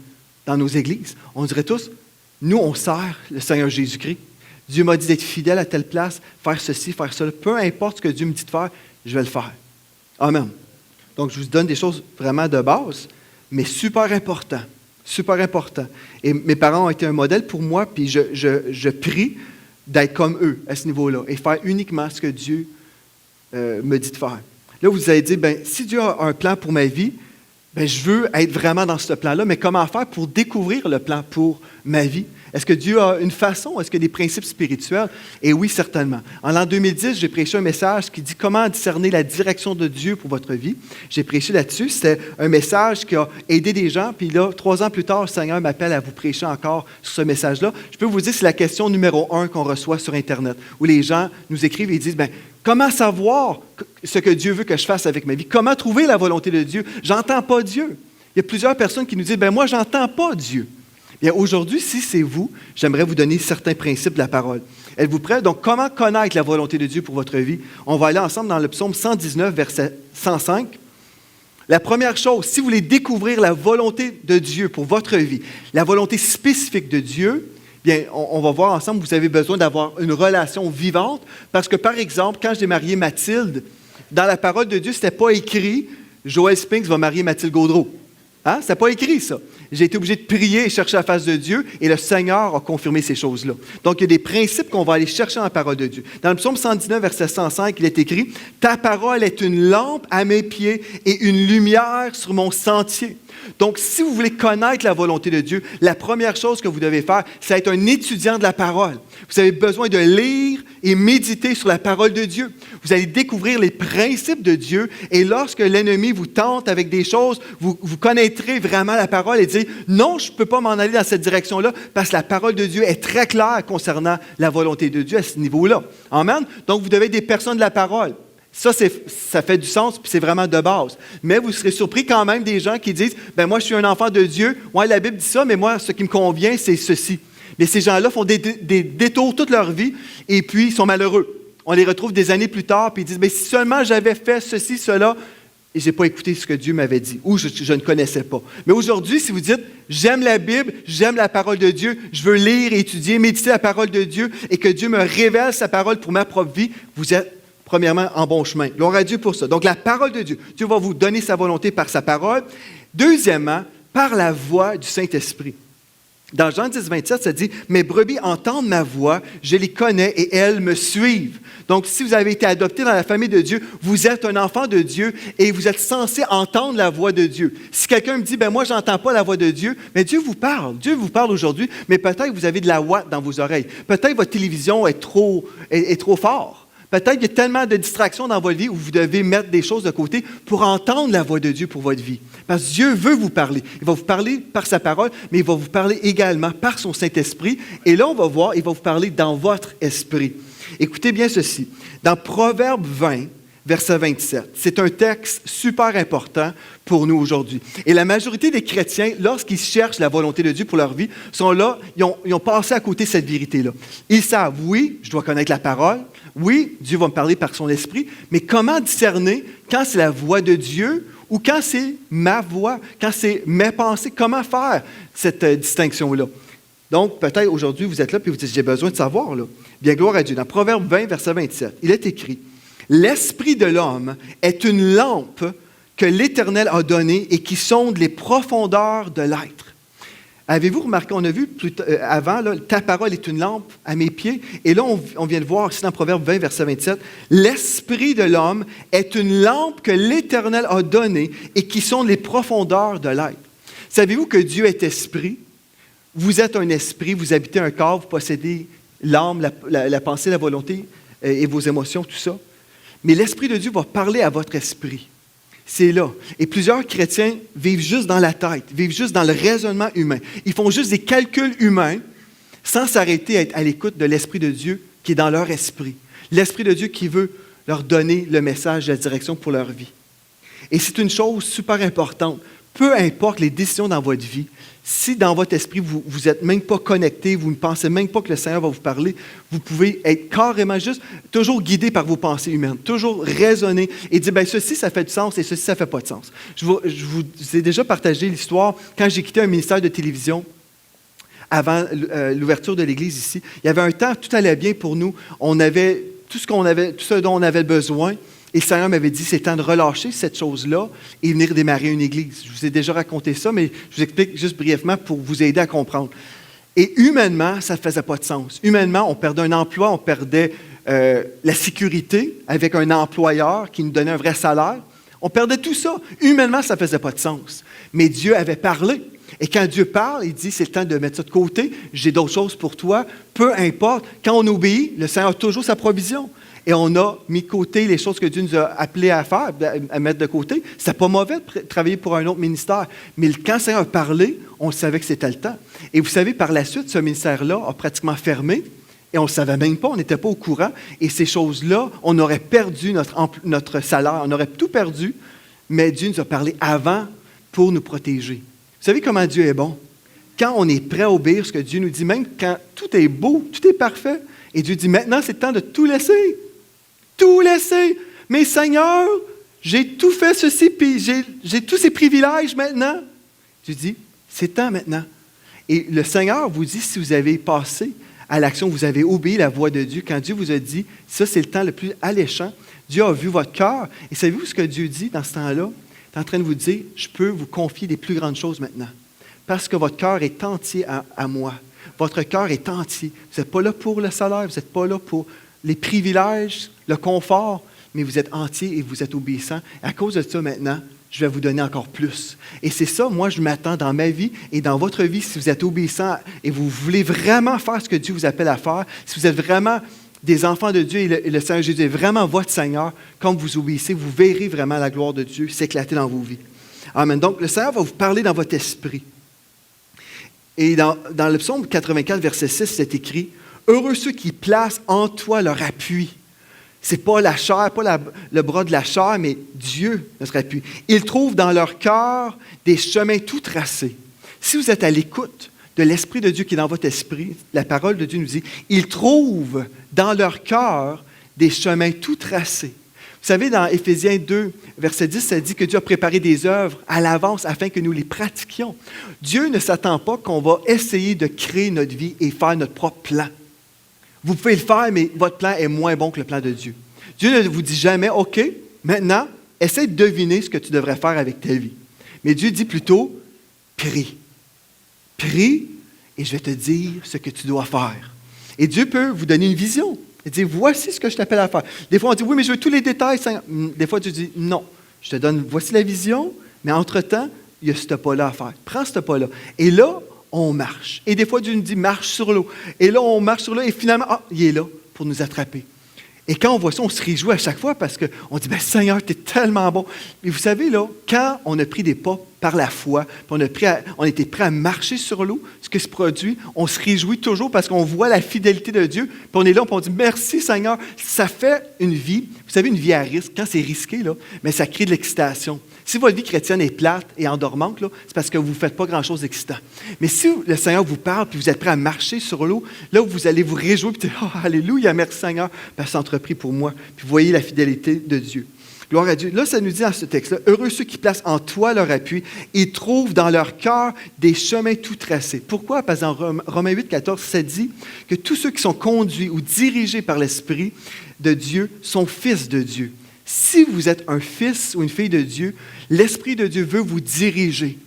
dans nos églises. On dirait tous, nous, on sert le Seigneur Jésus-Christ. Dieu m'a dit d'être fidèle à telle place, faire ceci, faire cela. Peu importe ce que Dieu me dit de faire, je vais le faire. Amen. Donc, je vous donne des choses vraiment de base, mais super important. Super important. Et mes parents ont été un modèle pour moi, puis je prie d'être comme eux à ce niveau-là et faire uniquement ce que Dieu me dit de faire. Là, vous allez dire, si Dieu a un plan pour ma vie, je veux être vraiment dans ce plan-là, mais comment faire pour découvrir le plan pour ma vie? Est-ce que Dieu a une façon? Est-ce qu'il y a des principes spirituels? Et oui, certainement. En l'an 2010, j'ai prêché un message qui dit comment discerner la direction de Dieu pour votre vie. J'ai prêché là-dessus. C'était un message qui a aidé des gens. Puis là, 3 ans plus tard, le Seigneur m'appelle à vous prêcher encore sur ce message-là. Je peux vous dire, c'est la question numéro 1 qu'on reçoit sur Internet, où les gens nous écrivent et disent, comment savoir ce que Dieu veut que je fasse avec ma vie? Comment trouver la volonté de Dieu? J'entends pas Dieu. Il y a plusieurs personnes qui nous disent, moi, j'entends pas Dieu. Bien, aujourd'hui, si c'est vous, j'aimerais vous donner certains principes de la parole. Êtes-vous prêts? Donc, comment connaître la volonté de Dieu pour votre vie? On va aller ensemble dans le psaume 119, verset 105. La première chose, si vous voulez découvrir la volonté de Dieu pour votre vie, la volonté spécifique de Dieu, bien, on va voir ensemble, vous avez besoin d'avoir une relation vivante, parce que, par exemple, quand j'ai marié Mathilde, dans la parole de Dieu, ce n'était pas écrit « Joël Spinks va marier Mathilde Gaudreau ». Hein? Ça n'a pas écrit, ça. J'ai été obligé de prier et chercher la face de Dieu, et le Seigneur a confirmé ces choses-là. Donc, il y a des principes qu'on va aller chercher dans la parole de Dieu. Dans le psaume 119, verset 105, il est écrit « Ta parole est une lampe à mes pieds et une lumière sur mon sentier. » Donc, si vous voulez connaître la volonté de Dieu, la première chose que vous devez faire, c'est être un étudiant de la parole. Vous avez besoin de lire et méditer sur la parole de Dieu. Vous allez découvrir les principes de Dieu, et lorsque l'ennemi vous tente avec des choses, vous connaîtrez vraiment la parole et dire « Non, je ne peux pas m'en aller dans cette direction-là, parce que la parole de Dieu est très claire concernant la volonté de Dieu à ce niveau-là. » Amen? Donc, vous devez être des personnes de la parole. Ça fait du sens, puis c'est vraiment de base. Mais vous serez surpris quand même des gens qui disent « Ben moi, je suis un enfant de Dieu. Ouais, la Bible dit ça, mais moi, ce qui me convient, c'est ceci. » Mais ces gens-là font des détours toute leur vie, et puis ils sont malheureux. On les retrouve des années plus tard, puis ils disent « Ben si seulement j'avais fait ceci, cela, et je n'ai pas écouté ce que Dieu m'avait dit, ou je ne connaissais pas. » Mais aujourd'hui, si vous dites « J'aime la Bible, j'aime la parole de Dieu, je veux lire, étudier, méditer la parole de Dieu, et que Dieu me révèle sa parole pour ma propre vie, vous êtes premièrement, en bon chemin. Gloire à Dieu pour ça. Donc, la parole de Dieu. Dieu va vous donner sa volonté par sa parole. Deuxièmement, par la voix du Saint-Esprit. Dans Jean 10, 27, ça dit « Mes brebis entendent ma voix, je les connais et elles me suivent. » Donc, si vous avez été adopté dans la famille de Dieu, vous êtes un enfant de Dieu et vous êtes censé entendre la voix de Dieu. Si quelqu'un me dit « Ben moi, je n'entends pas la voix de Dieu », mais Dieu vous parle. Dieu vous parle aujourd'hui, mais peut-être que vous avez de la ouate dans vos oreilles. Peut-être que votre télévision est trop fort. Peut-être qu'il y a tellement de distractions dans votre vie où vous devez mettre des choses de côté pour entendre la voix de Dieu pour votre vie. Parce que Dieu veut vous parler. Il va vous parler par sa parole, mais il va vous parler également par son Saint-Esprit. Et là, on va voir, il va vous parler dans votre esprit. Écoutez bien ceci. Dans Proverbe 20, verset 27, c'est un texte super important pour nous aujourd'hui. Et la majorité des chrétiens, lorsqu'ils cherchent la volonté de Dieu pour leur vie, sont là, ils ont passé à côté de cette vérité-là. Ils savent, oui, je dois connaître la parole. Oui, Dieu va me parler par son esprit, mais comment discerner quand c'est la voix de Dieu ou quand c'est ma voix, quand c'est mes pensées? Comment faire cette distinction-là? Donc, peut-être aujourd'hui, vous êtes là et vous dites, j'ai besoin de savoir. Là. Bien, gloire à Dieu. Dans Proverbe 20, verset 27, il est écrit, « L'esprit de l'homme est une lampe que l'Éternel a donnée et qui sonde les profondeurs de l'être. » Avez-vous remarqué, on a vu avant, là, ta parole est une lampe à mes pieds. Et là, on vient de voir ici dans Proverbe 20, verset 27, l'esprit de l'homme est une lampe que l'Éternel a donnée et qui sonde les profondeurs de l'être. Savez-vous que Dieu est esprit? Vous êtes un esprit, vous habitez un corps, vous possédez l'âme, la pensée, la volonté et vos émotions, tout ça. Mais l'Esprit de Dieu va parler à votre esprit. C'est là. Et plusieurs chrétiens vivent juste dans la tête, vivent juste dans le raisonnement humain. Ils font juste des calculs humains sans s'arrêter à être à l'écoute de l'Esprit de Dieu qui est dans leur esprit. L'Esprit de Dieu qui veut leur donner le message, la direction pour leur vie. Et c'est une chose super importante. Peu importe les décisions dans votre vie, si dans votre esprit, vous n'êtes même pas connecté, vous ne pensez même pas que le Seigneur va vous parler, vous pouvez être carrément juste toujours guidé par vos pensées humaines, toujours raisonner et dire, bien, ceci, ça fait du sens et ceci, ça ne fait pas de sens. Je vous ai déjà partagé l'histoire quand j'ai quitté un ministère de télévision avant l'ouverture de l'Église ici. Il y avait un temps, tout allait bien pour nous. On avait tout ce dont on avait besoin. Et le Seigneur m'avait dit, c'est temps de relâcher cette chose-là et venir démarrer une église. Je vous ai déjà raconté ça, mais je vous explique juste brièvement pour vous aider à comprendre. Et humainement, ça ne faisait pas de sens. Humainement, on perdait un emploi, on perdait la sécurité avec un employeur qui nous donnait un vrai salaire. On perdait tout ça. Humainement, ça ne faisait pas de sens. Mais Dieu avait parlé. Et quand Dieu parle, il dit, c'est le temps de mettre ça de côté. J'ai d'autres choses pour toi. Peu importe. Quand on obéit, le Seigneur a toujours sa provision. Et on a mis de côté les choses que Dieu nous a appelés à faire, à mettre de côté. C'était pas mauvais de travailler pour un autre ministère. Mais quand le Seigneur a parlé, on savait que c'était le temps. Et vous savez, par la suite, ce ministère-là a pratiquement fermé. Et on ne le savait même pas, on n'était pas au courant. Et ces choses-là, on aurait perdu notre salaire, on aurait tout perdu. Mais Dieu nous a parlé avant pour nous protéger. Vous savez comment Dieu est bon? Quand on est prêt à obéir ce que Dieu nous dit, même quand tout est beau, tout est parfait, et Dieu dit, maintenant, c'est le temps de tout laisser. Tout laisser. Mais Seigneur, j'ai tout fait ceci, puis j'ai tous ces privilèges maintenant. Dieu dit, c'est temps maintenant. Et le Seigneur vous dit, si vous avez passé à l'action, vous avez obéi la voix de Dieu, quand Dieu vous a dit, ça c'est le temps le plus alléchant, Dieu a vu votre cœur. Et savez-vous ce que Dieu dit dans ce temps-là? est en train de vous dire, je peux vous confier les plus grandes choses maintenant. Parce que votre cœur est entier à moi. Votre cœur est entier. Vous n'êtes pas là pour le salaire, vous n'êtes pas là pour les privilèges, le confort, mais vous êtes entier et vous êtes obéissant. À cause de ça, maintenant, je vais vous donner encore plus. Et c'est ça, moi, je m'attends dans ma vie et dans votre vie, si vous êtes obéissant et vous voulez vraiment faire ce que Dieu vous appelle à faire, si vous êtes vraiment des enfants de Dieu et le Seigneur Jésus est vraiment votre Seigneur, quand vous obéissez, vous verrez vraiment la gloire de Dieu s'éclater dans vos vies. Amen. Donc, le Seigneur va vous parler dans votre esprit. Et dans le psaume 84, verset 6, c'est écrit « Heureux ceux qui placent en toi leur appui. » Ce n'est pas la chair, pas le bras de la chair, mais Dieu, notre appui. Ils trouvent dans leur cœur des chemins tout tracés. Si vous êtes à l'écoute de l'Esprit de Dieu qui est dans votre esprit, la parole de Dieu nous dit, ils trouvent dans leur cœur des chemins tout tracés. Vous savez, dans Éphésiens 2, verset 10, ça dit que Dieu a préparé des œuvres à l'avance afin que nous les pratiquions. Dieu ne s'attend pas qu'on va essayer de créer notre vie et faire notre propre plan. Vous pouvez le faire, mais votre plan est moins bon que le plan de Dieu. Dieu ne vous dit jamais, OK, maintenant, essaie de deviner ce que tu devrais faire avec ta vie. Mais Dieu dit plutôt, prie. Prie et je vais te dire ce que tu dois faire. Et Dieu peut vous donner une vision. Il dit, voici ce que je t'appelle à faire. Des fois, on dit, oui, mais je veux tous les détails. Des fois, Dieu dit, non, je te donne, voici la vision, mais entre-temps, il y a ce pas-là à faire. Prends ce pas-là. Et là, on marche. Et des fois, Dieu nous dit, marche sur l'eau. Et là, on marche sur l'eau et finalement, il est là pour nous attraper. Et quand on voit ça, on se réjouit à chaque fois parce qu'on dit, Seigneur, tu es tellement bon. Et vous savez, là, quand on a pris des pas par la foi, puis on était prêt à marcher sur l'eau, ce qui se produit, on se réjouit toujours parce qu'on voit la fidélité de Dieu, puis on est là, puis on dit, merci Seigneur. Ça fait une vie, vous savez, une vie à risque. Quand c'est risqué, là, mais ça crée de l'excitation. Si votre vie chrétienne est plate et endormante, là, c'est parce que vous ne faites pas grand-chose d'excitant. Mais si le Seigneur vous parle puis vous êtes prêt à marcher sur l'eau, là où vous allez vous réjouir puis dire « Oh, alléluia, merci Seigneur, parce que c'est entrepris pour moi. » Puis vous voyez la fidélité de Dieu. Gloire à Dieu. Là, ça nous dit dans ce texte-là, « Heureux ceux qui placent en toi leur appui et trouvent dans leur cœur des chemins tout tracés. » Pourquoi? Parce que dans Romains 8, 14, ça dit que tous ceux qui sont conduits ou dirigés par l'Esprit de Dieu sont fils de Dieu. Si vous êtes un fils ou une fille de Dieu, l'Esprit de Dieu veut vous diriger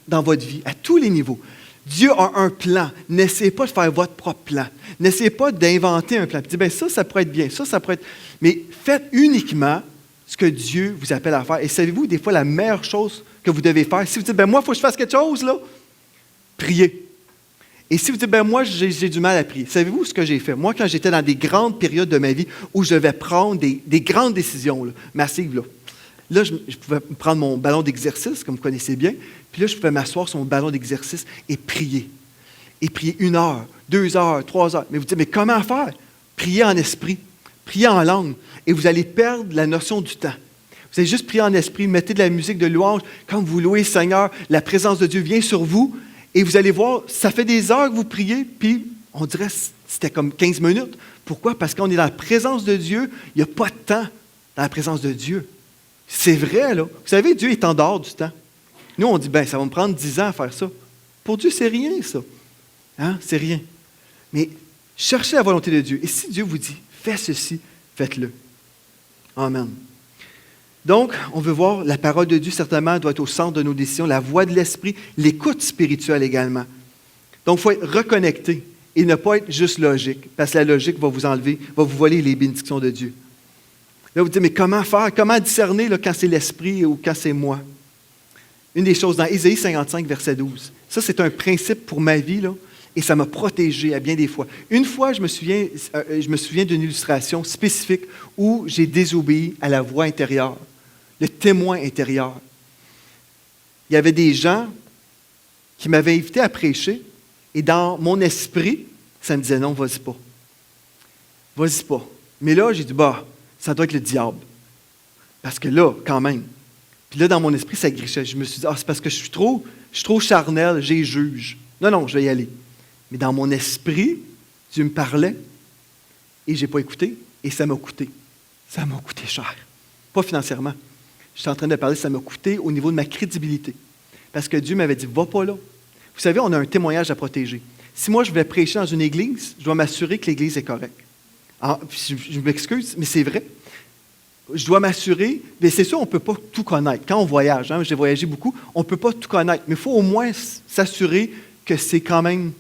dans votre vie, à tous les niveaux. Dieu a un plan. N'essayez pas de faire votre propre plan. N'essayez pas d'inventer un plan. Dites, ça pourrait être bien, ça pourrait être... Mais faites uniquement ce que Dieu vous appelle à faire. Et savez-vous, des fois, la meilleure chose que vous devez faire, si vous dites, moi, il faut que je fasse quelque chose, là, priez. Et si vous dites, moi, j'ai du mal à prier, savez-vous ce que j'ai fait? Moi, quand j'étais dans des grandes périodes de ma vie où je devais prendre des grandes décisions là, massives, là, je pouvais prendre mon ballon d'exercice, comme vous connaissez bien, puis là, je pouvais m'asseoir sur mon ballon d'exercice et prier. Et prier 1 heure, 2 heures, 3 heures. Mais vous dites, mais comment faire? Priez en esprit, priez en langue, et vous allez perdre la notion du temps. Vous allez juste prier en esprit, mettez de la musique de louange. Quand vous louez Seigneur, la présence de Dieu vient sur vous, et vous allez voir, ça fait des heures que vous priez, puis on dirait que c'était comme 15 minutes. Pourquoi? Parce qu'on est dans la présence de Dieu, il n'y a pas de temps dans la présence de Dieu. C'est vrai, là. Vous savez, Dieu est en dehors du temps. Nous, on dit, ça va me prendre 10 ans à faire ça. Pour Dieu, c'est rien, ça. Hein? C'est rien. Mais cherchez la volonté de Dieu. Et si Dieu vous dit, fais ceci, faites-le. Amen. Donc, on veut voir la parole de Dieu, certainement, doit être au centre de nos décisions, la voix de l'Esprit, l'écoute spirituelle également. Donc, il faut être reconnecté et ne pas être juste logique, parce que la logique va vous enlever, va vous voler les bénédictions de Dieu. Là, vous dites, mais comment faire? Comment discerner là, quand c'est l'Esprit ou quand c'est moi? Une des choses dans Ésaïe 55, verset 12. Ça, c'est un principe pour ma vie, là, et ça m'a protégé à bien des fois. Une fois, je me souviens d'une illustration spécifique où j'ai désobéi à la voix intérieure, le témoin intérieur. Il y avait des gens qui m'avaient invité à prêcher, et dans mon esprit, ça me disait non, vas-y pas. Vas-y pas. Mais là, j'ai dit, ça doit être le diable. Parce que là, quand même. Puis là, dans mon esprit, ça grichait. Je me suis dit, c'est parce que je suis trop charnel, j'ai juge. Non, je vais y aller. Mais dans mon esprit, Dieu me parlait et je n'ai pas écouté et ça m'a coûté. Ça m'a coûté cher. Pas financièrement. Je suis en train de parler, ça m'a coûté au niveau de ma crédibilité. Parce que Dieu m'avait dit, va pas là. Vous savez, on a un témoignage à protéger. Si moi, je vais prêcher dans une église, je dois m'assurer que l'église est correcte. Je m'excuse, mais c'est vrai. je dois m'assurer, mais c'est sûr, on ne peut pas tout connaître. Quand on voyage, j'ai voyagé beaucoup, on ne peut pas tout connaître, mais il faut au moins s'assurer que c'est quand même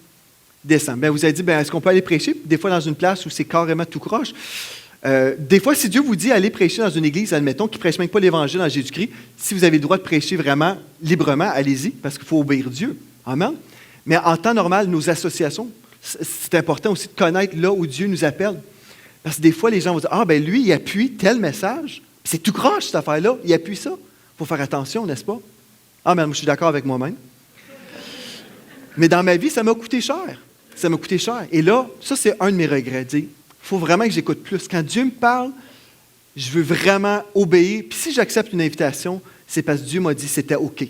décent. Bien, vous avez dit, est-ce qu'on peut aller prêcher? Des fois, dans une place où c'est carrément tout croche. Des fois, si Dieu vous dit aller prêcher dans une église, admettons, qui ne prêche même pas l'Évangile en Jésus-Christ, si vous avez le droit de prêcher vraiment librement, allez-y, parce qu'il faut obéir Dieu. Amen. Mais en temps normal, nos associations, c'est important aussi de connaître là où Dieu nous appelle. Parce que des fois, les gens vont dire, lui, il appuie tel message. C'est tout croche, cette affaire-là. Il appuie ça. Il faut faire attention, n'est-ce pas? Moi, je suis d'accord avec moi-même. Mais dans ma vie, ça m'a coûté cher. Ça m'a coûté cher. Et là, ça, c'est un de mes regrets. Il faut vraiment que j'écoute plus. Quand Dieu me parle, je veux vraiment obéir. Puis si j'accepte une invitation, c'est parce que Dieu m'a dit que c'était OK.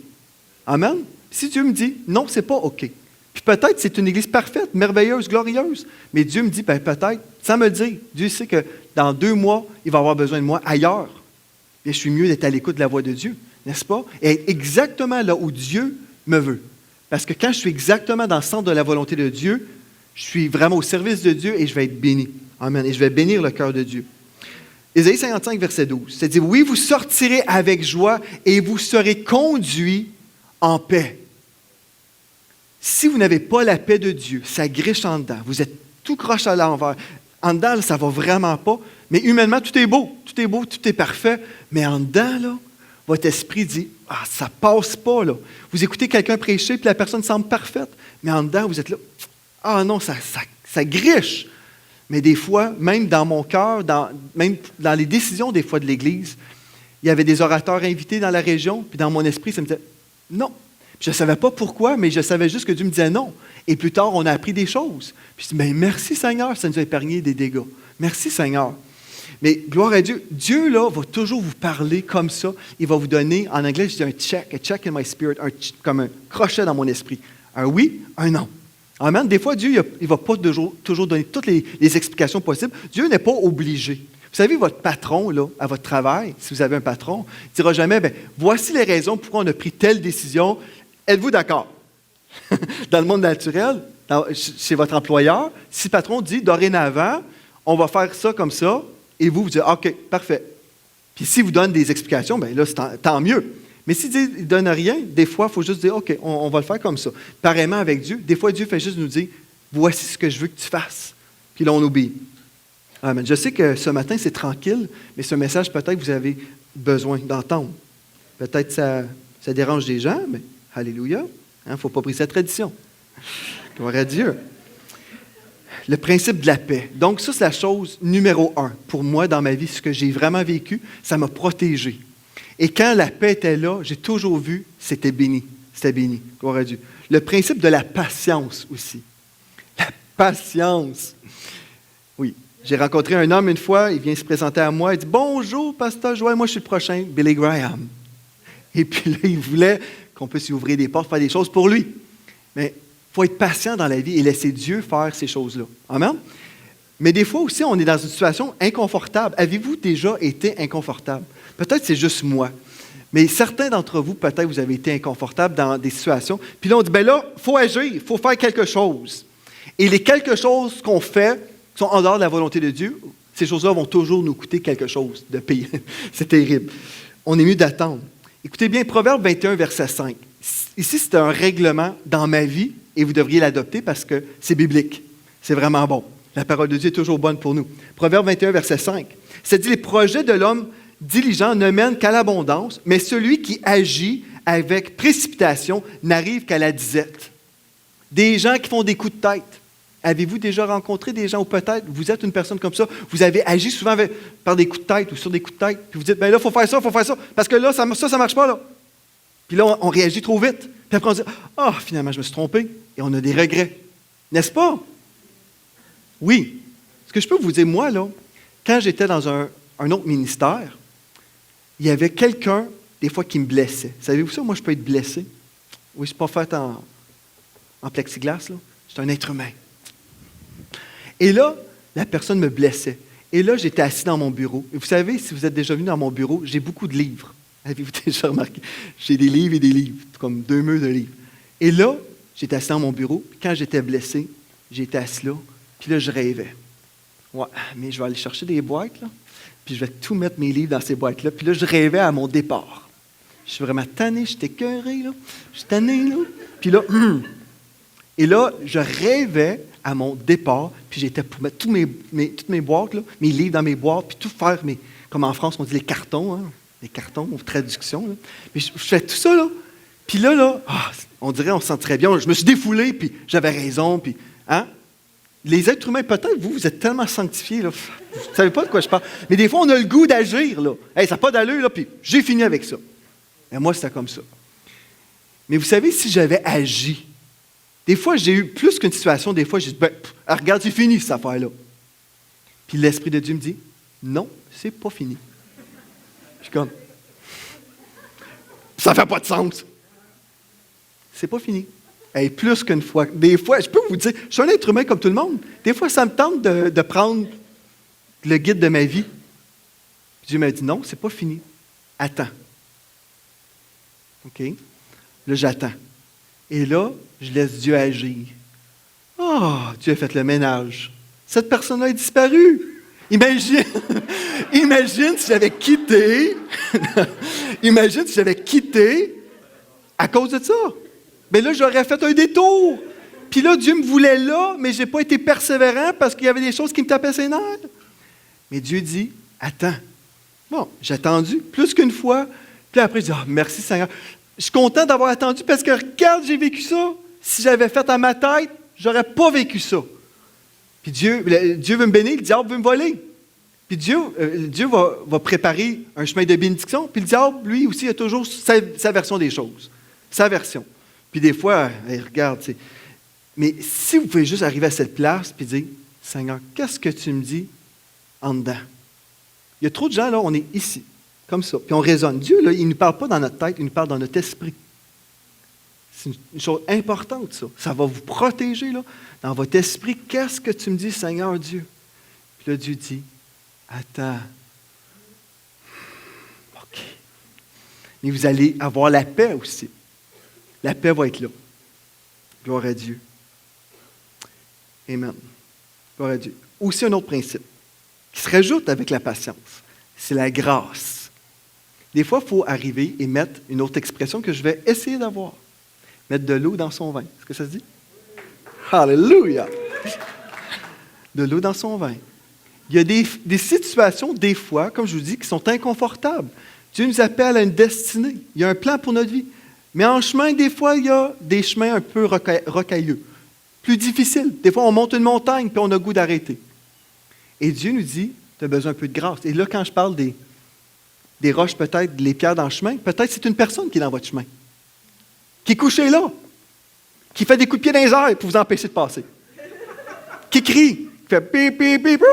Amen? Si Dieu me dit, non, c'est pas OK. Puis peut-être c'est une église parfaite, merveilleuse, glorieuse. Mais Dieu me dit, peut-être, sans me le dire, Dieu sait que dans 2 mois, il va avoir besoin de moi ailleurs. Et je suis mieux d'être à l'écoute de la voix de Dieu, n'est-ce pas? Et être exactement là où Dieu me veut. Parce que quand je suis exactement dans le centre de la volonté de Dieu, je suis vraiment au service de Dieu et je vais être béni. Amen. Et je vais bénir le cœur de Dieu. Ésaïe 55, verset 12. C'est dit, oui, vous sortirez avec joie et vous serez conduits en paix. Si vous n'avez pas la paix de Dieu, ça griche en dedans. Vous êtes tout croche à l'envers. En dedans, là, ça ne va vraiment pas. Mais humainement, tout est beau, tout est parfait. Mais en dedans, là, votre esprit dit, ça ne passe pas. Là. Vous écoutez quelqu'un prêcher, puis la personne semble parfaite. Mais en dedans, vous êtes là, non, ça griche. Mais des fois, même dans mon cœur, même dans les décisions des fois de l'Église, il y avait des orateurs invités dans la région, puis dans mon esprit, ça me disait non. Puis je ne savais pas pourquoi, mais je savais juste que Dieu me disait non. Et plus tard, on a appris des choses. Puis je dis, merci Seigneur, ça nous a épargné des dégâts. Merci Seigneur. Mais gloire à Dieu, Dieu là va toujours vous parler comme ça. Il va vous donner, en anglais, je dis un check in my spirit, comme un crochet dans mon esprit. Un oui, un non. Amen. Des fois, Dieu il ne va pas toujours donner toutes les explications possibles. Dieu n'est pas obligé. Vous savez, votre patron, là, à votre travail, si vous avez un patron, ne dira jamais, voici les raisons pourquoi on a pris telle décision. Êtes-vous d'accord? Dans le monde naturel, chez votre employeur, si le patron dit, dorénavant, on va faire ça comme ça, et vous dites, OK, parfait. Puis s'il vous donne des explications, là, c'est tant mieux. Mais s'il ne donne rien, des fois, il faut juste dire, OK, on va le faire comme ça. Pareillement avec Dieu, des fois, Dieu fait juste nous dire, voici ce que je veux que tu fasses. Puis là, on obéit. Amen. Je sais que ce matin, c'est tranquille, mais ce message, peut-être que vous avez besoin d'entendre. Peut-être que ça dérange des gens, mais alléluia. Il ne faut pas briser la tradition. Gloire à Dieu. Le principe de la paix. Donc, ça, c'est la chose numéro 1 pour moi dans ma vie. Ce que j'ai vraiment vécu, ça m'a protégé. Et quand la paix était là, j'ai toujours vu, c'était béni. C'était béni. Gloire à Dieu. Le principe de la patience aussi. La patience. Oui. J'ai rencontré un homme une fois, il vient se présenter à moi, il dit « Bonjour, pasteur Joël, moi je suis le prochain, Billy Graham. » Et puis là, il voulait qu'on puisse y ouvrir des portes, faire des choses pour lui. Mais il faut être patient dans la vie et laisser Dieu faire ces choses-là. Amen? Mais des fois aussi, on est dans une situation inconfortable. Avez-vous déjà été inconfortable? Peut-être que c'est juste moi. Mais certains d'entre vous, peut-être vous avez été inconfortable dans des situations. Puis là, on dit, là, il faut agir, il faut faire quelque chose. Et les quelque chose qu'on fait, qui sont en dehors de la volonté de Dieu, ces choses-là vont toujours nous coûter quelque chose de pire. C'est terrible. On est mieux d'attendre. Écoutez bien, Proverbe 21, verset 5. Ici, c'est un règlement dans ma vie et vous devriez l'adopter parce que c'est biblique. C'est vraiment bon. La parole de Dieu est toujours bonne pour nous. Proverbe 21, verset 5. Ça dit, les projets de l'homme diligent ne mènent qu'à l'abondance, mais celui qui agit avec précipitation n'arrive qu'à la disette. Des gens qui font des coups de tête. Avez-vous déjà rencontré des gens, ou peut-être vous êtes une personne comme ça, vous avez agi souvent par des coups de tête ou sur des coups de tête, puis vous dites, là, il faut faire ça, parce que là, ça ne marche pas, là. Puis là, on réagit trop vite. Puis après, on se dit, finalement, je me suis trompé, et on a des regrets. N'est-ce pas? Oui. Ce que je peux vous dire, moi, là, quand j'étais dans un autre ministère, il y avait quelqu'un, des fois, qui me blessait. Savez-vous ça? Moi, je peux être blessé. Oui, je ne suis pas fait en plexiglas, là. C'est un être humain. Et là, la personne me blessait. Et là, j'étais assis dans mon bureau. Et vous savez, si vous êtes déjà venu dans mon bureau, j'ai beaucoup de livres. Avez-vous déjà remarqué? J'ai des livres et des livres, comme 2 murs de livres. Et là, j'étais assis dans mon bureau. Puis quand j'étais blessé, j'étais assis là. Puis là, je rêvais. Ouais, mais je vais aller chercher des boîtes, là. puis je vais tout mettre mes livres dans ces boîtes-là. Puis là, je rêvais à mon départ. Je suis vraiment tanné, j'étais écœuré, là. Je suis tanné, là. Puis là, et là, je rêvais à mon départ, puis j'étais pour mettre toutes mes boîtes, là, mes livres dans mes boîtes, puis tout faire, comme en France, on dit les cartons, hein, les cartons, traduction. Là. Mais je fais tout ça, là. Puis là, on dirait, on se sent très bien. Je me suis défoulé, puis j'avais raison, puis, hein? Les êtres humains, peut-être, vous êtes tellement sanctifiés, là. Vous ne savez pas de quoi je parle. Mais des fois, on a le goût d'agir, là. Hey, ça n'a pas d'allure, là, puis j'ai fini avec ça. Et moi, c'était comme ça. Mais vous savez, si j'avais agi, des fois, j'ai eu plus qu'une situation, des fois, j'ai dit, regarde, c'est fini, cette affaire-là. Puis l'Esprit de Dieu me dit, non, c'est pas fini. Je suis comme, ça ne fait pas de sens. C'est pas fini. Et plus qu'une fois. Des fois, je peux vous dire, je suis un être humain comme tout le monde. Des fois, ça me tente de prendre le guide de ma vie. Puis Dieu m'a dit, non, c'est pas fini. Attends. OK? Là, j'attends. Et là, je laisse Dieu agir. Dieu a fait le ménage. Cette personne-là est disparue. Imagine si j'avais quitté. Imagine si j'avais quitté à cause de ça. Bien là, j'aurais fait un détour. Puis là, Dieu me voulait là, mais je n'ai pas été persévérant parce qu'il y avait des choses qui me tapaient ses nerfs. Mais Dieu dit, attends. Bon, j'ai attendu plus qu'une fois. Puis après, je dis, merci Seigneur. Je suis content d'avoir attendu parce que regarde, j'ai vécu ça. Si j'avais fait à ma tête, je n'aurais pas vécu ça. Puis Dieu veut me bénir, le diable veut me voler. Puis Dieu va préparer un chemin de bénédiction. Puis le diable, lui aussi, a toujours sa version des choses. Sa version. Puis des fois, regarde, mais si vous pouvez juste arriver à cette place et dire, Seigneur, qu'est-ce que tu me dis en dedans? Il y a trop de gens, là, on est ici, comme ça, puis on raisonne. Dieu, là, il ne nous parle pas dans notre tête, il nous parle dans notre esprit. C'est une chose importante, ça. Ça va vous protéger, là, dans votre esprit. Qu'est-ce que tu me dis, Seigneur Dieu? Puis là, Dieu dit, attends. OK. Mais vous allez avoir la paix aussi. La paix va être là. Gloire à Dieu. Amen. Gloire à Dieu. Aussi un autre principe qui se rajoute avec la patience, c'est la grâce. Des fois, il faut arriver et mettre une autre expression que je vais essayer d'avoir. Mettre de l'eau dans son vin. Est-ce que ça se dit? Alléluia! De l'eau dans son vin. Il y a des situations, des fois, comme je vous dis, qui sont inconfortables. Dieu nous appelle à une destinée. Il y a un plan pour notre vie. Mais en chemin, des fois, il y a des chemins un peu rocailleux, plus difficiles. Des fois, on monte une montagne puis on a le goût d'arrêter. Et Dieu nous dit, tu as besoin un peu de grâce. Et là, quand je parle des roches, peut-être, les pierres dans le chemin, peut-être c'est une personne qui est dans votre chemin, qui est couchée là, qui fait des coups de pied dans les airs pour vous empêcher de passer, qui crie, qui fait pip, pip, pip,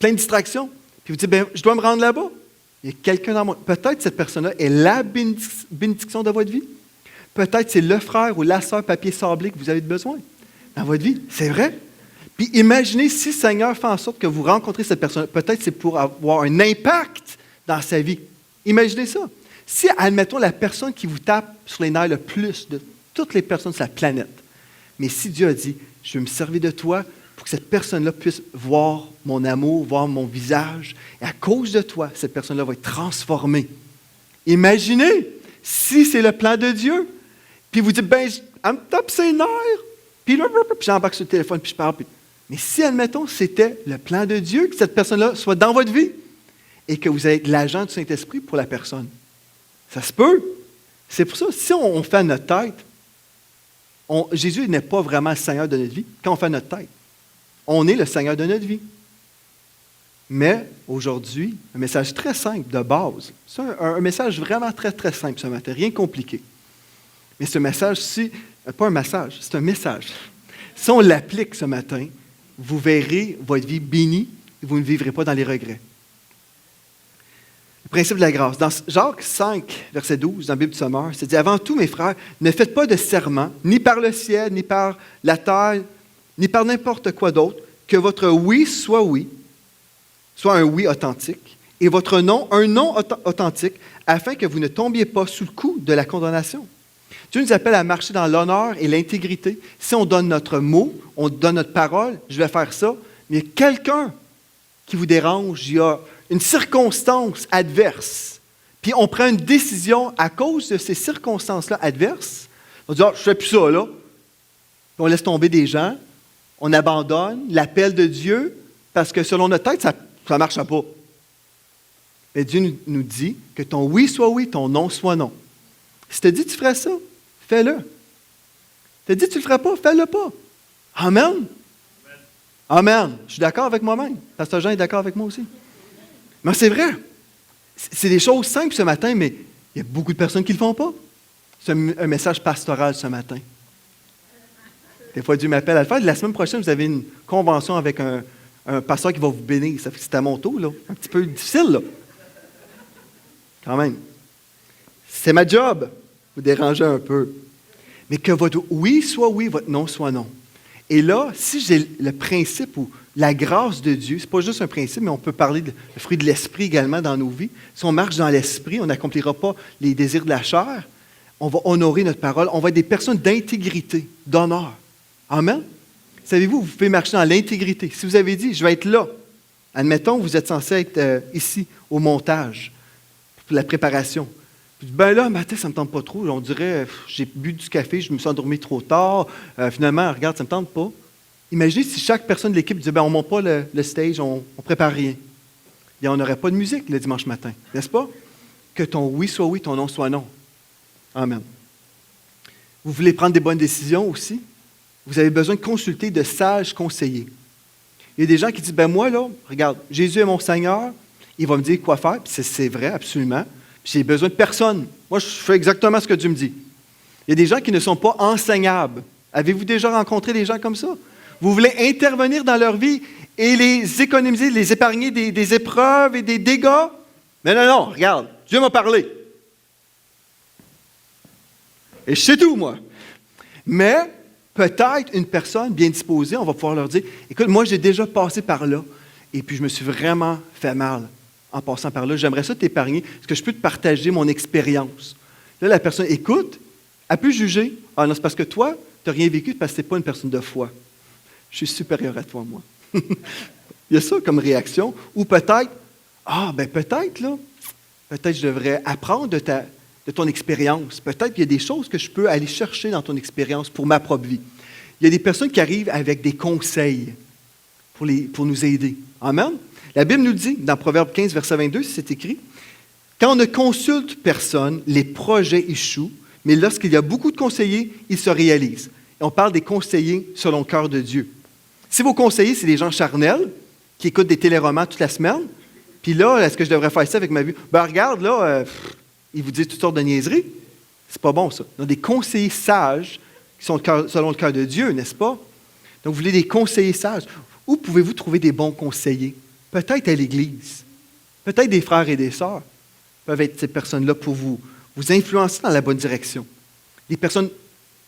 plein de distractions. Puis vous dites, je dois me rendre là-bas. Il y a quelqu'un dans moi. Peut-être cette personne-là est la bénédiction de votre vie. Peut-être c'est le frère ou la sœur papier sablé que vous avez besoin dans votre vie. C'est vrai. Puis imaginez si le Seigneur fait en sorte que vous rencontrez cette personne. Peut-être c'est pour avoir un impact dans sa vie. Imaginez ça. Si, admettons, la personne qui vous tape sur les nerfs le plus de toutes les personnes sur la planète, mais si Dieu a dit, je veux me servir de toi pour que cette personne-là puisse voir mon amour, voir mon visage. Et à cause de toi, cette personne-là va être transformée. Imaginez si c'est le plan de Dieu. Puis vous dites, elle me tape ses nerfs. Puis j'embarque sur le téléphone, puis je parle. Mais si, admettons, c'était le plan de Dieu, que cette personne-là soit dans votre vie et que vous êtes l'agent du Saint-Esprit pour la personne, ça se peut. C'est pour ça, si on fait à notre tête, Jésus n'est pas vraiment le Seigneur de notre vie quand on fait à notre tête. On est le Seigneur de notre vie. Mais aujourd'hui, un message très simple, de base. C'est un message vraiment très, très simple ce matin, rien de compliqué. Mais ce message, pas un message, c'est un message. Si on l'applique ce matin, vous verrez votre vie bénie et vous ne vivrez pas dans les regrets. Le principe de la grâce. Dans Jacques 5, verset 12, dans la Bible du Sommeur, c'est dit, avant tout, mes frères, ne faites pas de serment, ni par le ciel, ni par la terre, ni par n'importe quoi d'autre, que votre oui, soit un oui authentique, et votre non, un non authentique, afin que vous ne tombiez pas sous le coup de la condamnation. Dieu nous appelle à marcher dans l'honneur et l'intégrité. Si on donne notre mot, on donne notre parole, je vais faire ça, mais il y a quelqu'un qui vous dérange, il y a une circonstance adverse, puis on prend une décision à cause de ces circonstances-là adverses, on dit, ah, je ne fais plus ça, là. Puis on laisse tomber des gens, on abandonne l'appel de Dieu, parce que selon notre tête, ça ne marche pas. Mais Dieu nous dit que ton oui soit oui, ton non soit non. Si tu as dit que tu ferais ça, fais-le. Tu as dit que tu ne le ferais pas, fais-le pas. Amen. Amen. Je suis d'accord avec moi-même. Pasteur Jean est d'accord avec moi aussi. Mais c'est vrai. C'est des choses simples ce matin, mais il y a beaucoup de personnes qui ne le font pas. C'est un message pastoral ce matin. Des fois, Dieu m'appelle à le faire. La semaine prochaine, vous avez une convention avec un pasteur qui va vous bénir. Ça fait que c'est à mon tour, là. Un petit peu difficile, là. Quand même. C'est ma job. Vous dérangez un peu. Mais que votre oui soit oui, votre non soit non. Et là, si j'ai le principe ou la grâce de Dieu, ce n'est pas juste un principe, mais on peut parler du fruit de l'esprit également dans nos vies. Si on marche dans l'esprit, on n'accomplira pas les désirs de la chair. On va honorer notre parole. On va être des personnes d'intégrité, d'honneur. Amen. Savez-vous, vous pouvez marcher dans l'intégrité. Si vous avez dit, je vais être là, admettons, vous êtes censé être ici, au montage, pour la préparation. Puis, ben là, matin, ça ne me tente pas trop. On dirait, j'ai bu du café, je me suis endormi trop tard. Finalement, regarde, ça ne me tente pas. Imaginez si chaque personne de l'équipe disait, ben, on ne monte pas le stage, on ne prépare rien. Bien, on n'aurait pas de musique le dimanche matin, n'est-ce pas? Que ton oui soit oui, ton non soit non. Amen. Vous voulez prendre des bonnes décisions aussi? Vous avez besoin de consulter de sages conseillers. Il y a des gens qui disent, ben moi, là, regarde, Jésus est mon Seigneur, il va me dire quoi faire, puis c'est vrai, absolument. Puis j'ai besoin de personne. Moi, je fais exactement ce que Dieu me dit. Il y a des gens qui ne sont pas enseignables. Avez-vous déjà rencontré des gens comme ça? Vous voulez intervenir dans leur vie et les économiser, les épargner des épreuves et des dégâts? Mais non, regarde, Dieu m'a parlé. Et je sais tout, moi. Mais peut-être une personne bien disposée, on va pouvoir leur dire, écoute, moi j'ai déjà passé par là et puis je me suis vraiment fait mal en passant par là. J'aimerais ça t'épargner. Est-ce que je peux te partager mon expérience? Là, la personne écoute, elle peut juger. Ah non, c'est parce que toi, tu n'as rien vécu parce que tu n'es pas une personne de foi. Je suis supérieur à toi, moi. Il y a ça comme réaction. Ou peut-être, peut-être, là, peut-être je devrais apprendre de ton expérience. Peut-être qu'il y a des choses que je peux aller chercher dans ton expérience pour ma propre vie. Il y a des personnes qui arrivent avec des conseils pour nous aider. Amen? La Bible nous dit, dans Proverbe 15, verset 22, c'est écrit, « Quand on ne consulte personne, les projets échouent, mais lorsqu'il y a beaucoup de conseillers, ils se réalisent. » Et on parle des conseillers selon le cœur de Dieu. Si vos conseillers, c'est des gens charnels, qui écoutent des téléromans toute la semaine, puis là, est-ce que je devrais faire ça avec ma vie? Ben regarde, là, ils vous disent toutes sortes de niaiseries. C'est pas bon, ça. Il y a des conseillers sages qui sont selon le cœur de Dieu, n'est-ce pas? Donc, vous voulez des conseillers sages. Où pouvez-vous trouver des bons conseillers? Peut-être à l'Église. Peut-être des frères et des sœurs peuvent être ces personnes-là pour vous influencer dans la bonne direction. Des personnes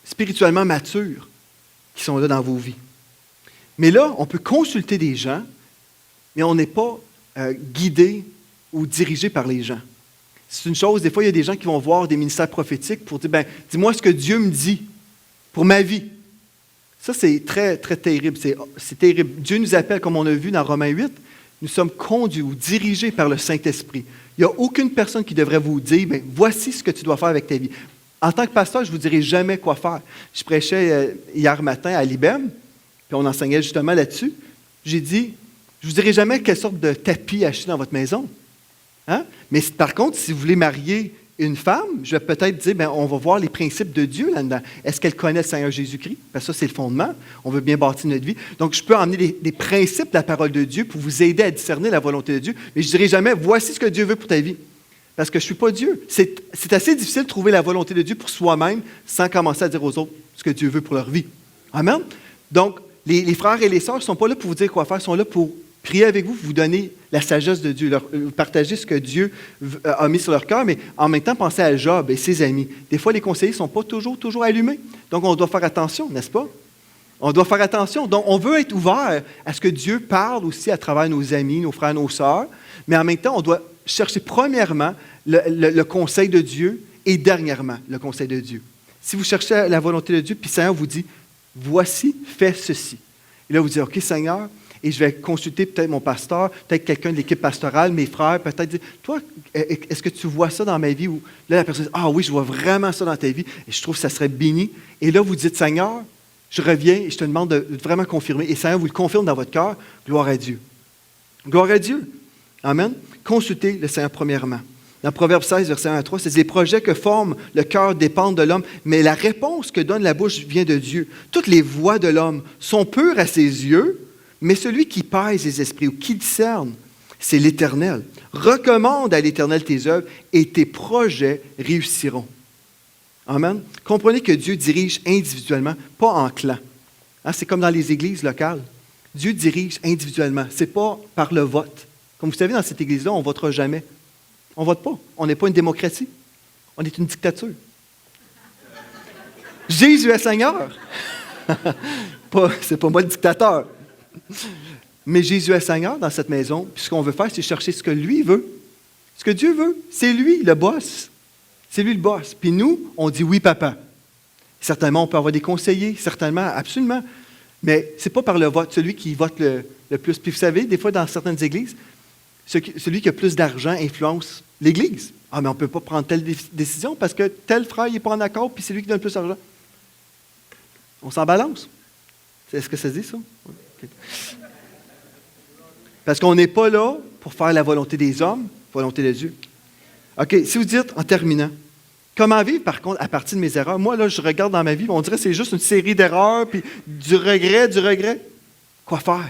spirituellement matures qui sont là dans vos vies. Mais là, on peut consulter des gens, mais on n'est pas guidé ou dirigé par les gens. C'est une chose, des fois, il y a des gens qui vont voir des ministères prophétiques pour dire, dis-moi ce que Dieu me dit pour ma vie. Ça, c'est très, très terrible. C'est terrible. Dieu nous appelle, comme on a vu dans Romains 8, nous sommes conduits ou dirigés par le Saint-Esprit. Il n'y a aucune personne qui devrait vous dire, voici ce que tu dois faire avec ta vie. En tant que pasteur, je ne vous dirai jamais quoi faire. Je prêchais hier matin à l'IBEM, puis on enseignait justement là-dessus. J'ai dit, je ne vous dirai jamais quelle sorte de tapis acheter dans votre maison. Hein? Mais par contre, si vous voulez marier une femme, je vais peut-être dire, on va voir les principes de Dieu là-dedans. Est-ce qu'elle connaît le Seigneur Jésus-Christ? Parce que ça, c'est le fondement. On veut bien bâtir notre vie. Donc, je peux emmener des principes de la parole de Dieu pour vous aider à discerner la volonté de Dieu. Mais je ne dirai jamais, voici ce que Dieu veut pour ta vie. Parce que je ne suis pas Dieu. C'est assez difficile de trouver la volonté de Dieu pour soi-même sans commencer à dire aux autres ce que Dieu veut pour leur vie. Amen? Donc, les frères et les sœurs ne sont pas là pour vous dire quoi faire, ils sont là pour prier avec vous, vous donner la sagesse de Dieu, partager ce que Dieu a mis sur leur cœur, mais en même temps, pensez à Job et ses amis. Des fois, les conseillers ne sont pas toujours allumés. Donc, on doit faire attention, n'est-ce pas? On doit faire attention. Donc, on veut être ouvert à ce que Dieu parle aussi à travers nos amis, nos frères, nos sœurs, mais en même temps, on doit chercher premièrement le conseil de Dieu et dernièrement le conseil de Dieu. Si vous cherchez la volonté de Dieu, puis le Seigneur vous dit, voici, fais ceci. Et là, vous dites, OK, Seigneur, et je vais consulter peut-être mon pasteur, peut-être quelqu'un de l'équipe pastorale, mes frères, peut-être dire, toi, est-ce que tu vois ça dans ma vie? Ou là, la personne dit, ah oui, je vois vraiment ça dans ta vie et je trouve que ça serait béni. Et là, vous dites, Seigneur, je reviens et je te demande de vraiment confirmer. Et Seigneur vous le confirme dans votre cœur, gloire à Dieu. Gloire à Dieu. Amen. Consultez le Seigneur premièrement. Dans Proverbe 16, verset 1 à 3, c'est « Les projets que forme le cœur dépendent de l'homme, mais la réponse que donne la bouche vient de Dieu. Toutes les voies de l'homme sont pures à ses yeux, mais celui qui pèse les esprits ou qui discerne, c'est l'Éternel. Recommande à l'Éternel tes œuvres et tes projets réussiront. » Amen. Comprenez que Dieu dirige individuellement, pas en clan. Hein, c'est comme dans les églises locales. Dieu dirige individuellement. Ce n'est pas par le vote. Comme vous savez, dans cette église-là, on ne votera jamais. On ne vote pas. On n'est pas une démocratie. On est une dictature. Jésus est Seigneur. C'est pas moi le dictateur. Mais Jésus est Seigneur dans cette maison. Puis ce qu'on veut faire, c'est chercher ce que lui veut. Ce que Dieu veut. C'est lui le boss. C'est lui le boss. Puis nous, on dit oui, papa. Certainement, on peut avoir des conseillers. Certainement, absolument. Mais ce n'est pas par le vote. Celui qui vote le plus. Puis vous savez, des fois, dans certaines églises, celui qui a plus d'argent influence l'Église. Ah, mais on ne peut pas prendre telle décision parce que tel frère n'est pas en accord, puis c'est lui qui donne plus d'argent. On s'en balance. Est-ce que ça se dit, ça? Okay. Parce qu'on n'est pas là pour faire la volonté des hommes, la volonté de Dieu. OK, si vous dites, en terminant, comment vivre, par contre, à partir de mes erreurs? Moi, là, je regarde dans ma vie, on dirait que c'est juste une série d'erreurs, puis du regret. Quoi faire?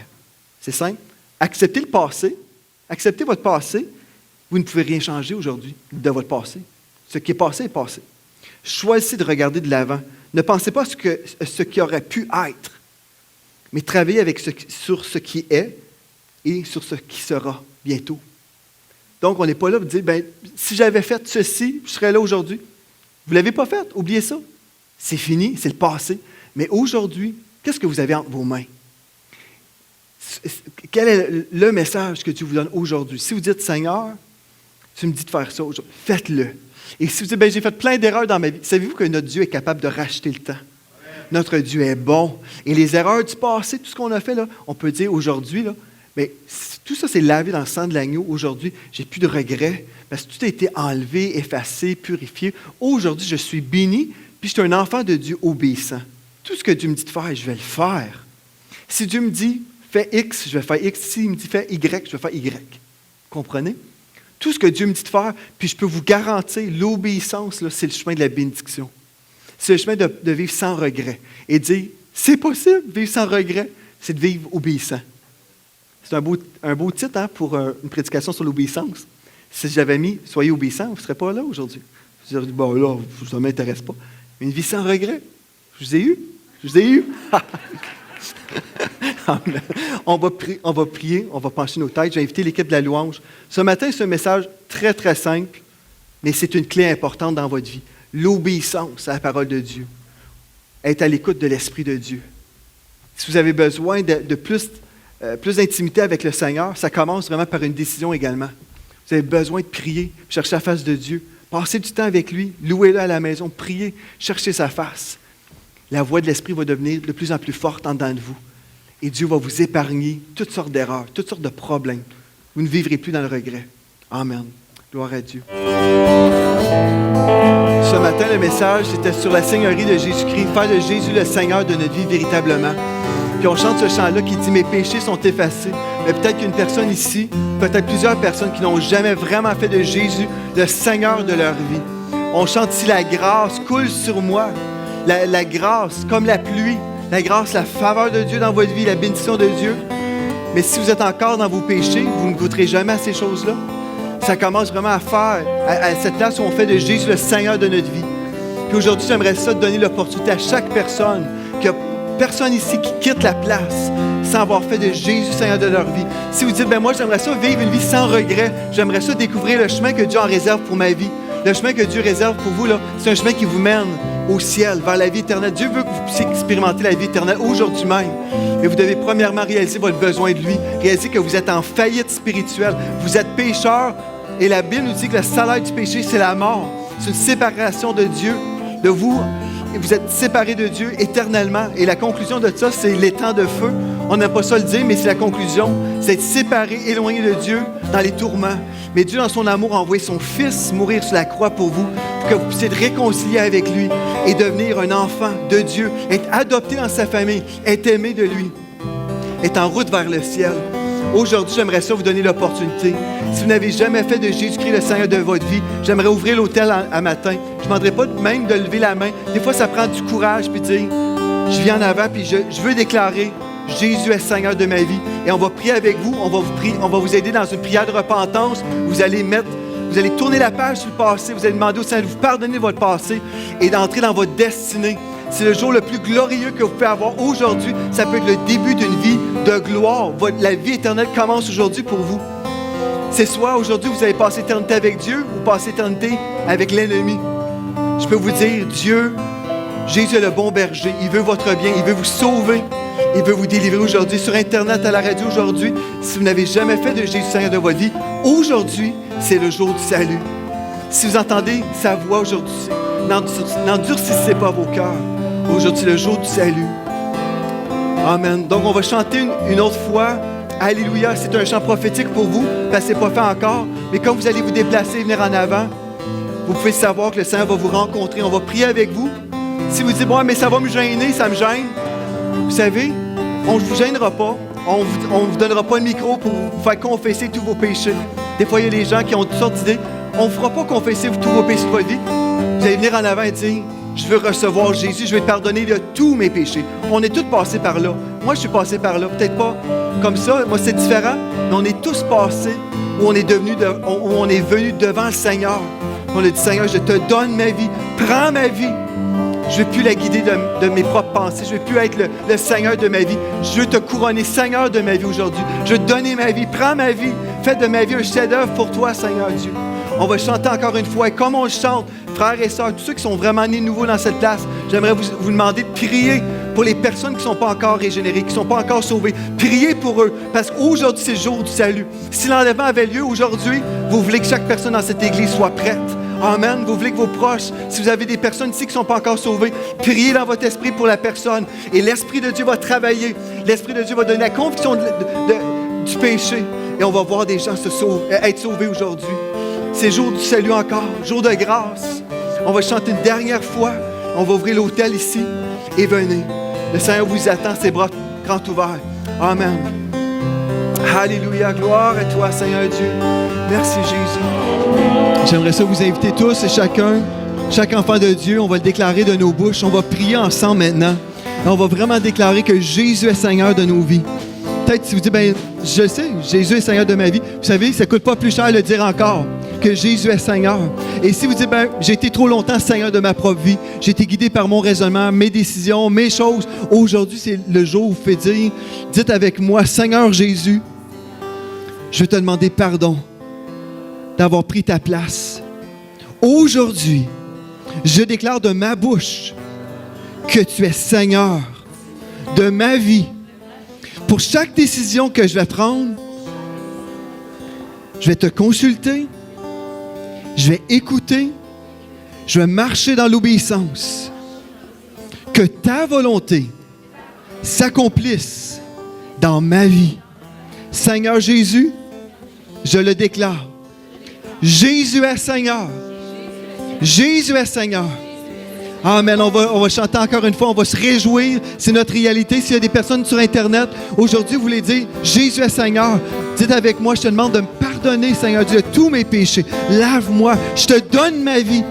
C'est simple. Accepter le passé. Acceptez votre passé. Vous ne pouvez rien changer aujourd'hui de votre passé. Ce qui est passé est passé. Choisissez de regarder de l'avant. Ne pensez pas à ce qui aurait pu être, mais travaillez sur ce qui est et sur ce qui sera bientôt. Donc, on n'est pas là pour dire, si j'avais fait ceci, je serais là aujourd'hui. Vous ne l'avez pas fait, oubliez ça. C'est fini, c'est le passé. Mais aujourd'hui, qu'est-ce que vous avez entre vos mains? Quel est le message que Dieu vous donne aujourd'hui? Si vous dites, Seigneur, tu me dis de faire ça aujourd'hui, faites-le. Et si vous dites, j'ai fait plein d'erreurs dans ma vie, savez-vous que notre Dieu est capable de racheter le temps? Notre Dieu est bon. Et les erreurs du passé, tout ce qu'on a fait, là, on peut dire aujourd'hui, là, mais tout ça, c'est lavé dans le sang de l'agneau. Aujourd'hui, j'ai plus de regrets parce que tout a été enlevé, effacé, purifié. Aujourd'hui, je suis béni, puis je suis un enfant de Dieu obéissant. Tout ce que Dieu me dit de faire, je vais le faire. Si Dieu me dit, fais X, je vais faire X. S'il me dit, fais Y, je vais faire Y. Comprenez? Tout ce que Dieu me dit de faire, puis je peux vous garantir, l'obéissance, là, c'est le chemin de la bénédiction. C'est le chemin de vivre sans regret. Et de dire, c'est possible, vivre sans regret, c'est de vivre obéissant. C'est un beau titre pour une prédication sur l'obéissance. Si j'avais mis « Soyez obéissants », vous ne serez pas là aujourd'hui. Je vous dirais, bon là, ça ne m'intéresse pas. Une vie sans regret. Je vous ai eu. On va prier, on va pencher nos têtes. J'ai invité l'équipe de la louange. Ce matin, c'est un message très, très simple, mais c'est une clé importante dans votre vie. L'obéissance à la parole de Dieu. Être à l'écoute de l'Esprit de Dieu. Si vous avez besoin de plus d'intimité avec le Seigneur, ça commence vraiment par une décision également. Vous avez besoin de prier, chercher la face de Dieu. Passez du temps avec lui, louez-le à la maison, priez, cherchez sa face. La voix de l'Esprit va devenir de plus en plus forte en dedans de vous. Et Dieu va vous épargner toutes sortes d'erreurs, toutes sortes de problèmes. Vous ne vivrez plus dans le regret. Amen. Gloire à Dieu. Ce matin, le message, c'était sur la Seigneurie de Jésus-Christ, faire de Jésus le Seigneur de notre vie véritablement. Puis on chante ce chant-là qui dit « Mes péchés sont effacés ». Mais peut-être qu'une personne ici, peut-être plusieurs personnes qui n'ont jamais vraiment fait de Jésus le Seigneur de leur vie. On chante ici « La grâce coule sur moi ». La grâce, comme la pluie, la grâce, la faveur de Dieu dans votre vie, la bénédiction de Dieu. Mais si vous êtes encore dans vos péchés, vous ne goûterez jamais à ces choses-là. Ça commence vraiment à faire, à cette place où on fait de Jésus le Seigneur de notre vie. Puis aujourd'hui, j'aimerais ça donner l'opportunité à chaque personne, qu'il n'y a personne ici qui quitte la place sans avoir fait de Jésus Seigneur de leur vie. Si vous dites, moi j'aimerais ça vivre une vie sans regret, j'aimerais ça découvrir le chemin que Dieu en réserve pour ma vie. Le chemin que Dieu réserve pour vous, là, c'est un chemin qui vous mène au ciel, vers la vie éternelle. Dieu veut que vous puissiez expérimenter la vie éternelle aujourd'hui même. Mais vous devez premièrement réaliser votre besoin de lui, réaliser que vous êtes en faillite spirituelle, vous êtes pécheur, et la Bible nous dit que le salaire du péché, c'est la mort. C'est une séparation de Dieu, de vous, vous êtes séparés de Dieu éternellement. Et la conclusion de ça, c'est l'étang de feu. On n'a pas ça à le dire, mais c'est la conclusion. C'est être séparé, éloigné de Dieu dans les tourments. Mais Dieu, dans son amour, a envoyé son Fils mourir sur la croix pour vous que vous puissiez être réconciliés avec lui et devenir un enfant de Dieu, être adopté dans sa famille, être aimé de lui, être en route vers le ciel. Aujourd'hui, j'aimerais ça vous donner l'opportunité. Si vous n'avez jamais fait de Jésus-Christ le Seigneur de votre vie, j'aimerais ouvrir l'autel à matin. Je ne demanderai pas même de lever la main. Des fois, ça prend du courage puis de dire, je viens en avant puis je veux déclarer, Jésus est Seigneur de ma vie. Et on va prier avec vous, on va vous aider dans une prière de repentance. Vous allez tourner la page sur le passé, vous allez demander au Seigneur de vous pardonner votre passé et d'entrer dans votre destinée. C'est le jour le plus glorieux que vous pouvez avoir aujourd'hui. Ça peut être le début d'une vie de gloire. La vie éternelle commence aujourd'hui pour vous. C'est soit aujourd'hui vous allez passer l'éternité avec Dieu ou passer l'éternité avec l'ennemi. Je peux vous dire, Jésus est le bon berger. Il veut votre bien, il veut vous sauver. Il veut vous délivrer aujourd'hui sur Internet, à la radio aujourd'hui. Si vous n'avez jamais fait de Jésus Seigneur de votre vie, aujourd'hui, c'est le jour du salut. Si vous entendez sa voix aujourd'hui, n'endurcissez pas vos cœurs. Aujourd'hui, le jour du salut. Amen. Donc, on va chanter une autre fois. Alléluia. C'est un chant prophétique pour vous, parce que ce n'est pas fait encore. Mais quand vous allez vous déplacer et venir en avant, vous pouvez savoir que le Seigneur va vous rencontrer. On va prier avec vous. Si vous dites, bon, mais ça va me gêner, ça me gêne. Vous savez, on ne vous gênera pas. On ne vous donnera pas le micro pour vous faire confesser tous vos péchés. Des fois, il y a des gens qui ont toutes sortes d'idées. On ne fera pas confesser tous vos péchés de votre vie. Vous allez venir en avant et dire, je veux recevoir Jésus, je vais te pardonner de tous mes péchés. On est tous passés par là. Moi, je suis passé par là. Peut-être pas comme ça. Moi, c'est différent. Mais on est tous passés où on est venu devant le Seigneur. On a dit, Seigneur, je te donne ma vie. Prends ma vie. Je ne veux plus la guider de mes propres pensées. Je ne veux plus être le Seigneur de ma vie. Je veux te couronner Seigneur de ma vie aujourd'hui. Je veux te donner ma vie. Prends ma vie. Fais de ma vie un chef-d'œuvre pour toi, Seigneur Dieu. On va chanter encore une fois. Et comme on le chante, frères et sœurs, tous ceux qui sont vraiment nés nouveaux dans cette place, j'aimerais vous demander de prier pour les personnes qui ne sont pas encore régénérées, qui ne sont pas encore sauvées. Priez pour eux, parce qu'aujourd'hui, c'est le jour du salut. Si l'enlèvement avait lieu aujourd'hui, vous voulez que chaque personne dans cette église soit prête. Amen. Vous voulez que vos proches, si vous avez des personnes ici qui ne sont pas encore sauvées, priez dans votre esprit pour la personne. Et l'Esprit de Dieu va travailler. L'Esprit de Dieu va donner la conviction du péché. Et on va voir des gens être sauvés aujourd'hui. C'est jour du salut encore, jour de grâce. On va chanter une dernière fois. On va ouvrir l'autel ici et venez. Le Seigneur vous attend, ses bras grands ouverts. Amen. Alléluia, gloire à toi, Seigneur Dieu. Merci, Jésus. J'aimerais ça vous inviter tous et chaque enfant de Dieu, on va le déclarer de nos bouches. On va prier ensemble maintenant. Et on va vraiment déclarer que Jésus est Seigneur de nos vies. Peut-être si vous dites, je sais, Jésus est Seigneur de ma vie. Vous savez, ça ne coûte pas plus cher de le dire encore, que Jésus est Seigneur. Et si vous dites, j'ai été trop longtemps Seigneur de ma propre vie, j'ai été guidé par mon raisonnement, mes décisions, mes choses. Aujourd'hui, c'est le jour où vous faites dire, dites avec moi, Seigneur Jésus, je veux te demander pardon d'avoir pris ta place. Aujourd'hui, je déclare de ma bouche que tu es Seigneur de ma vie. Pour chaque décision que je vais prendre, je vais te consulter, je vais écouter, je vais marcher dans l'obéissance. Que ta volonté s'accomplisse dans ma vie. Seigneur Jésus, je le déclare. Jésus est Seigneur. Jésus est Seigneur. Amen. On va chanter encore une fois. On va se réjouir. C'est notre réalité. S'il y a des personnes sur Internet, aujourd'hui, vous voulez dire, Jésus est Seigneur. Dites avec moi, je te demande de me pardonner, Seigneur Dieu, de tous mes péchés. Lave-moi. Je te donne ma vie.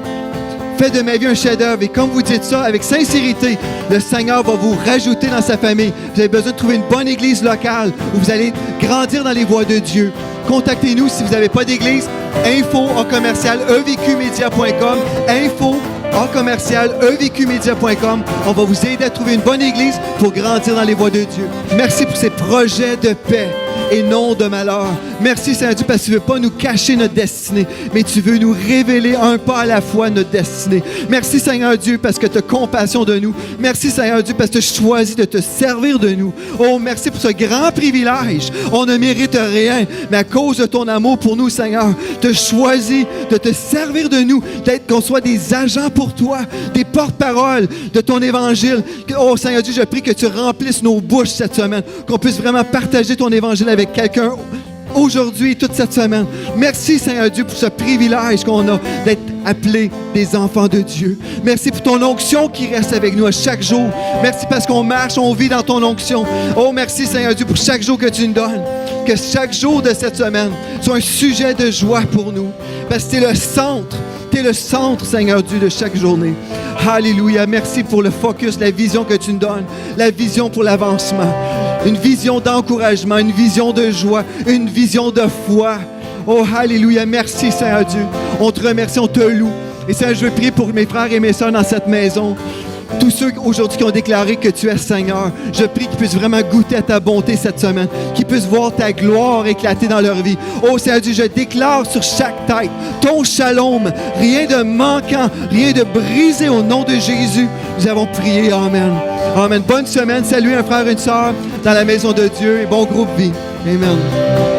Fais de ma vie un chef-d'œuvre. Et comme vous dites ça, avec sincérité, le Seigneur va vous rajouter dans sa famille. Vous avez besoin de trouver une bonne église locale où vous allez grandir dans les voies de Dieu. Contactez-nous si vous n'avez pas d'église. info@evqmedia.com. info@evqmedia.com. On va vous aider à trouver une bonne église pour grandir dans les voies de Dieu. Merci pour ces projets de paix. et non de malheur. Merci, Seigneur Dieu, parce que tu ne veux pas nous cacher notre destinée, mais tu veux nous révéler un pas à la fois notre destinée. Merci, Seigneur Dieu, parce que tu as compassion de nous. Merci, Seigneur Dieu, parce que tu as choisi de te servir de nous. Oh, merci pour ce grand privilège. On ne mérite rien, mais à cause de ton amour pour nous, Seigneur, tu as choisi de te servir de nous, qu'on soit des agents pour toi, des porte-paroles de ton évangile. Oh, Seigneur Dieu, je prie que tu remplisses nos bouches cette semaine, qu'on puisse vraiment partager ton évangile avec quelqu'un aujourd'hui, toute cette semaine. Merci, Seigneur Dieu, pour ce privilège qu'on a d'être appelés des enfants de Dieu. Merci pour ton onction qui reste avec nous à chaque jour. Merci parce qu'on marche, on vit dans ton onction. Oh, merci, Seigneur Dieu, pour chaque jour que tu nous donnes. Que chaque jour de cette semaine soit un sujet de joie pour nous. Parce que tu es le centre. Tu es le centre, Seigneur Dieu, de chaque journée. Alléluia. Merci pour le focus, la vision que tu nous donnes. La vision pour l'avancement. Une vision d'encouragement, une vision de joie, une vision de foi. Oh, alléluia. Merci, Seigneur Dieu. On te remercie, on te loue. Et Seigneur, je veux prier pour mes frères et mes sœurs dans cette maison. Tous ceux aujourd'hui qui ont déclaré que tu es Seigneur, je prie qu'ils puissent vraiment goûter à ta bonté cette semaine, qu'ils puissent voir ta gloire éclater dans leur vie. Oh Seigneur Dieu, je déclare sur chaque tête ton shalom, rien de manquant, rien de brisé au nom de Jésus. Nous avons prié, amen. Amen. Bonne semaine, salut un frère et une sœur dans la maison de Dieu et bon groupe vie. Amen.